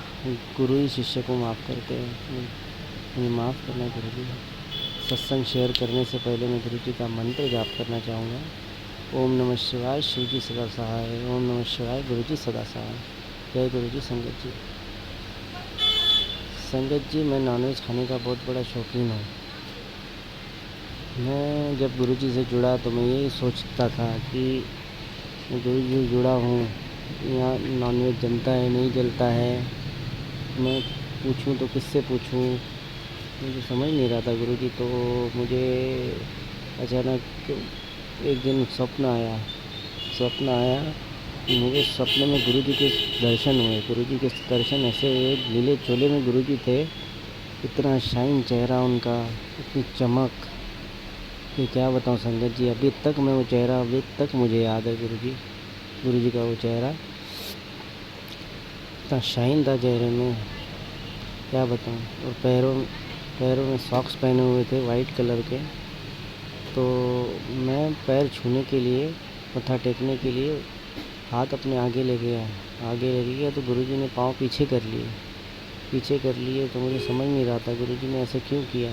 गुरु ही शिष्य को माफ़ करते हैं। मुझे माफ़ करना गुरुजी। सत्संग शेयर करने से पहले मैं गुरुजी का मंत्र जाप करना चाहूँगा। ओम नमः शिवाय, शिवजी सदा सहाय। ओम नमः शिवाय, गुरुजी सदा सहाय। जय गुरुजी संगत जी। संगत जी, मैं नॉनवेज खाने का बहुत बड़ा शौकीन हूँ। मैं जब गुरुजी से जुड़ा तो मैं यही सोचता था कि मैं गुरुजी से जुड़ा हूँ, यहाँ नॉनवेज जलता है नहीं जलता है, मैं पूछूं तो किससे पूछूं, मुझे समझ नहीं रहा था गुरुजी। तो मुझे अचानक एक दिन सपना आया। मुझे सपने में गुरुजी के दर्शन हुए। गुरुजी के दर्शन ऐसे हुए, नीले चोले में गुरुजी थे, इतना शाइन चेहरा उनका, इतनी चमक कि क्या बताऊं संगत जी। अभी तक मैं वो चेहरा, अभी तक मुझे याद है गुरुजी का वो चेहरा, इतना शाइन था चेहरे में, क्या बताऊं। और पैरों में सॉक्स पहने हुए थे वाइट कलर के। तो मैं पैर छूने के लिए, मत्था टेकने के लिए हाथ अपने आगे ले गया तो गुरुजी ने पाँव पीछे कर लिए। तो मुझे समझ नहीं रहा था गुरुजी ने ऐसे क्यों किया।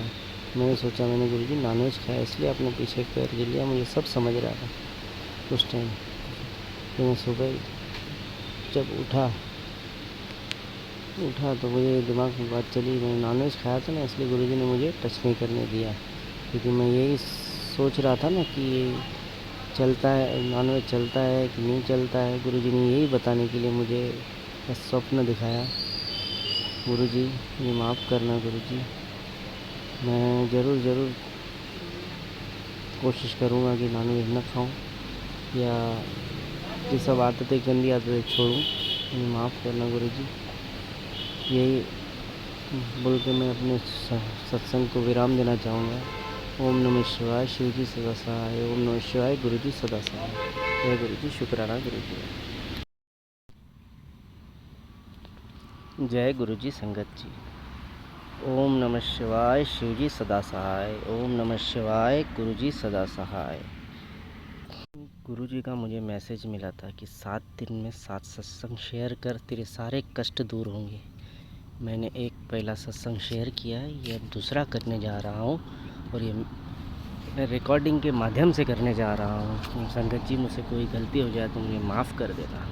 मैंने सोचा मैंने गुरुजी नॉनवेज खाया इसलिए आपने पीछे पैर गिर लिया, मुझे सब समझ रहा था उस टाइम। तो मैं सुबह जब उठा तो मुझे दिमाग में बात चली, मैंने नॉनवेज खाया था ना, इसलिए गुरुजी ने मुझे टच नहीं करने दिया। क्योंकि मैं यही सोच रहा था ना कि चलता है, नॉनवेज चलता है कि नहीं चलता है। गुरुजी ने यही बताने के लिए मुझे स्वप्न दिखाया गुरुजी मुझे माफ़ करना गुरुजी। मैं ज़रूर कोशिश करूँगा कि नॉनवेज न खाऊं या ये सब आदतें, गंदी आदतें छोड़ूं। मुझे माफ़ करना गुरुजी। यही बोल के मैं अपने सत्संग को विराम देना चाहूँगा। ओम नमः शिवाय, शिव जी सदा सहाय। ओम नमः शिवाय, गुरु जी सदा सहाय। जय गुरु जी, शुक्राना गुरु जी। जय गुरु जी संगत जी। ओम नमः शिवाय, शिव जी सदा सहाय। ओम नमः शिवाय, गुरु जी सदा सहाय। गुरु जी का मुझे मैसेज मिला था कि 7 दिन में 7 सत्संग शेयर कर, तेरे सारे कष्ट दूर होंगे। मैंने एक पहला सत्संग शेयर किया है, ये अब दूसरा करने जा रहा हूँ और ये मैं रिकॉर्डिंग के माध्यम से करने जा रहा हूँ। संगत जी, मुझसे कोई गलती हो जाए तो मुझे माफ़ कर देना।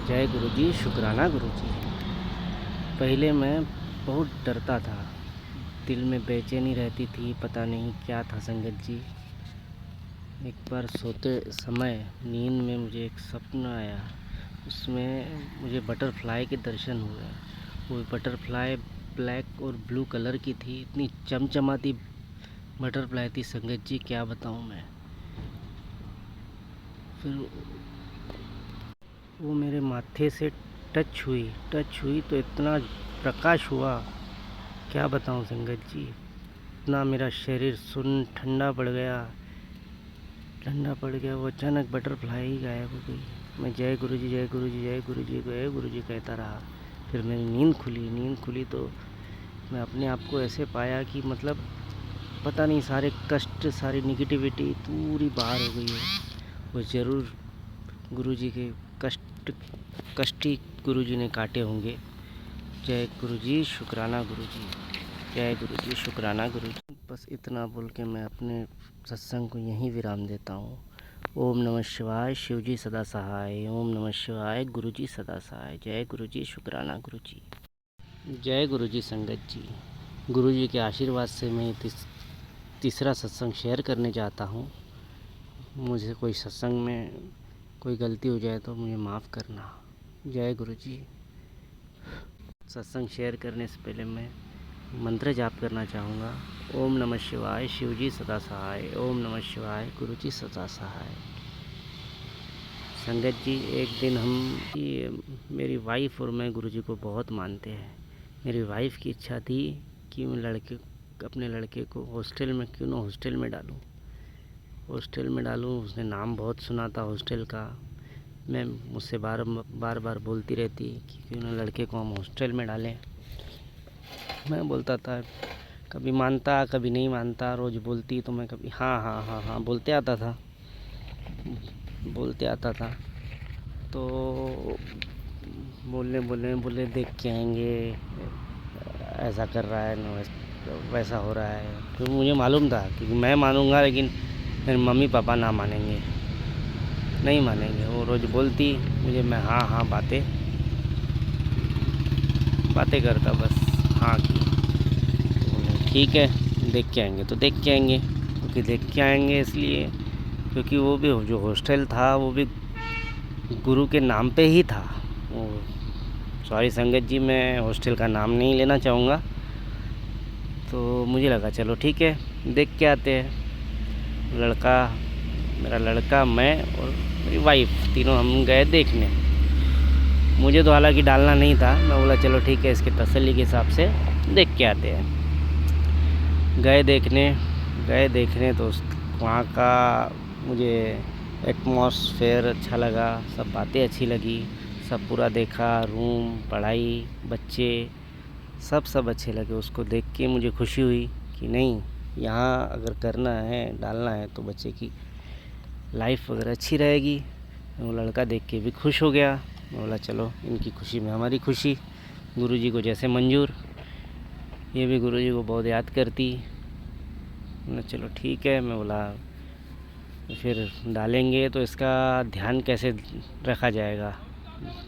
जय गुरु जी, शुक्राना गुरु जी। पहले मैं बहुत डरता था, दिल में बेचैनी रहती थी, पता नहीं क्या था संगत जी। एक बार सोते समय नींद में मुझे एक सपना आया, उसमें मुझे बटरफ्लाई के दर्शन हुए। वो बटरफ्लाई ब्लैक और ब्लू कलर की थी, इतनी चमचमाती बटरफ्लाई थी संगत जी, क्या बताऊँ मैं। फिर वो मेरे माथे से टच हुई तो इतना प्रकाश हुआ, क्या बताऊँ संगत जी। इतना मेरा शरीर सुन्न ठंडा पड़ गया। वो अचानक बटरफ्लाई ही गायब हो गई। मैं जय गुरु जी, जय गुरु जी, जय गुरु जी, जय गुरु जी कहता रहा। फिर मेरी नींद खुली तो मैं अपने आप को ऐसे पाया कि मतलब पता नहीं, सारे कष्ट, सारी निगेटिविटी पूरी बाहर हो गई है। वो ज़रूर गुरु जी के कष्ट ही गुरु जी ने काटे होंगे। जय गुरु जी, शुक्राना गुरु जी। जय गुरु जी, शुक्राना गुरु जी। बस इतना बोल के मैं अपने सत्संग को यहीं विराम देता हूँ। ओम नमः शिवाय, शिव जी सदा सहाय। ओम नमः शिवाय, गुरु जी सदा सहाय। जय गुरु जी, शुक्राना गुरु जी। जय गुरु जी संगत जी। गुरु जी के आशीर्वाद से मैं तीसरा सत्संग शेयर करने जाता हूँ। मुझे कोई सत्संग में कोई गलती हो जाए तो मुझे माफ़ करना। जय गुरु जी। सत्संग शेयर करने से पहले मैं मंत्र जाप करना चाहूँगा। ओम नमः शिवाय, शिव जी सदा सहाय। ओम नमः शिवाय, गुरु जी सदा सहाय। संगत जी, एक दिन मेरी वाइफ और मैं गुरु जी को बहुत मानते हैं। मेरी वाइफ की इच्छा थी कि मैं अपने लड़के को हॉस्टल में डालूँ। उसने नाम बहुत सुना था हॉस्टल का। मैं मुझसे बार बार बोलती रहती कि क्यों ना लड़के को हम हॉस्टल में डालें। मैं बोलता था, कभी मानता कभी नहीं मानता। रोज़ बोलती तो मैं कभी हाँ बोलते आता था। तो बोले देख के आएंगे, ऐसा कर रहा है ना वैसा हो रहा है। तो मुझे मालूम था कि मैं मानूंगा लेकिन मेरे मम्मी पापा नहीं मानेंगे। वो रोज़ बोलती मुझे, मैं हाँ बातें करता, बस हाँ की। ठीक है, देख के आएंगे क्योंकि देख के आएंगे इसलिए क्योंकि वो भी जो हॉस्टल था वो भी गुरु के नाम पे ही था। सॉरी संगत जी, मैं हॉस्टल का नाम नहीं लेना चाहूँगा। तो मुझे लगा चलो ठीक है, देख के आते हैं। मेरा लड़का, मैं और मेरी वाइफ, तीनों हम गए देखने। मुझे तो हालांकि डालना नहीं था। मैं बोला चलो ठीक है, इसके तसल्ली के हिसाब से देख के आते हैं। गए देखने तो वहाँ का मुझे एटमॉस्फेयर अच्छा लगा, सब बातें अच्छी लगी, सब पूरा देखा, रूम, पढ़ाई, बच्चे सब अच्छे लगे। उसको देख के मुझे खुशी हुई कि नहीं, यहाँ अगर करना है, डालना है तो बच्चे की लाइफ वगैरह अच्छी रहेगी। वो लड़का देख के भी खुश हो गया। मैं बोला चलो, इनकी खुशी में हमारी खुशी। गुरुजी को जैसे मंजूर, ये भी गुरुजी को बहुत याद करती। मैं चलो ठीक है। मैं बोला फिर डालेंगे तो इसका ध्यान कैसे रखा जाएगा,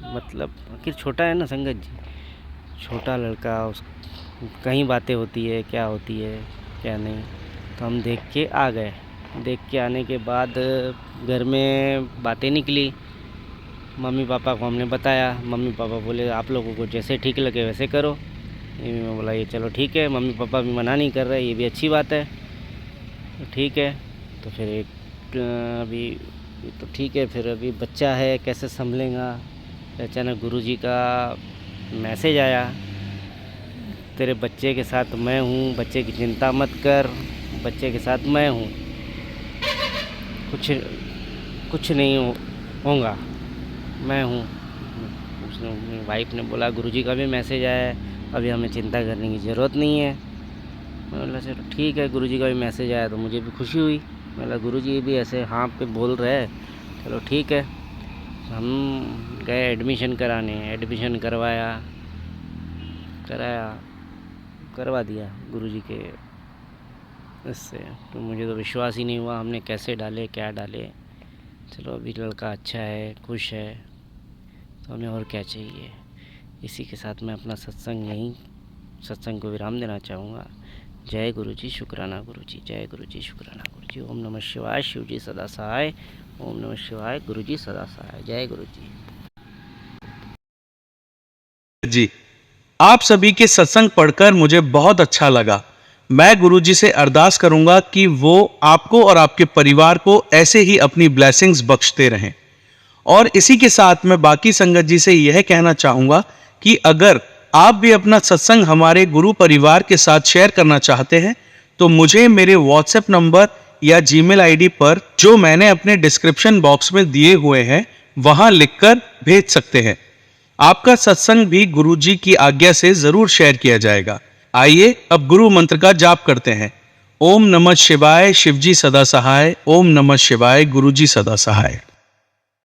मतलब आखिर छोटा है ना संगत जी, छोटा लड़का, कहीं बातें होती है, क्या होती है क्या नहीं। तो हम देख के आ गए। देख के आने के बाद घर में बातें निकली मम्मी पापा को हमने बताया। मम्मी पापा बोले आप लोगों को जैसे ठीक लगे वैसे करो। मैं बोला ये चलो ठीक है, मम्मी पापा भी मना नहीं कर रहे, ये भी अच्छी बात है। तो ठीक है, तो फिर अभी तो ठीक है, फिर अभी बच्चा है कैसे संभलेगा। अचानक गुरुजी का मैसेज आया, तेरे बच्चे के साथ मैं हूँ, बच्चे की चिंता मत कर, बच्चे के साथ मैं हूँ, कुछ नहीं होगा, मैं हूँ। उसने मेरी वाइफ ने बोला गुरुजी का भी मैसेज आया है, अभी हमें चिंता करने की ज़रूरत नहीं है। मैं बोला चलो ठीक है, गुरुजी का भी मैसेज आया तो मुझे भी खुशी हुई। मैं बोला गुरुजी भी ऐसे हाँ पे बोल रहे हैं, चलो ठीक है। हम गए एडमिशन कराने, एडमिशन करवा दिया गुरुजी के इससे। तो मुझे तो विश्वास ही नहीं हुआ हमने कैसे डाले क्या डाले। चलो अभी लड़का अच्छा है, खुश है, तो हमें और क्या चाहिए। इसी के साथ मैं अपना सत्संग को विराम देना चाहूँगा। जय गुरुजी, शुक्राना गुरुजी, जय गुरुजी, शुक्राना गुरुजी। ओम नमः शिवाय, शिवजी सदा सहाय। ओम नमः शिवाय, गुरुजी सदा सहाय। जय गुरुजी जी। आप सभी के सत्संग पढ़कर मुझे बहुत अच्छा लगा। मैं गुरुजी से अरदास करूंगा कि वो आपको और आपके परिवार को ऐसे ही अपनी ब्लेसिंग्स बख्शते रहें। और इसी के साथ मैं बाकी संगत जी से यह कहना चाहूंगा कि अगर आप भी अपना सत्संग हमारे गुरु परिवार के साथ शेयर करना चाहते हैं तो मुझे मेरे व्हाट्सएप नंबर या जीमेल आईडी पर, जो मैंने अपने डिस्क्रिप्शन बॉक्स में दिए हुए हैं, वहां लिखकर भेज सकते हैं। आपका सत्संग भी गुरुजी की आज्ञा से जरूर शेयर किया जाएगा। आइए अब गुरु मंत्र का जाप करते हैं। ओम नमः शिवाय, शिवजी सदा सहाय। ओम नमः शिवाय, गुरुजी सदा सहाय।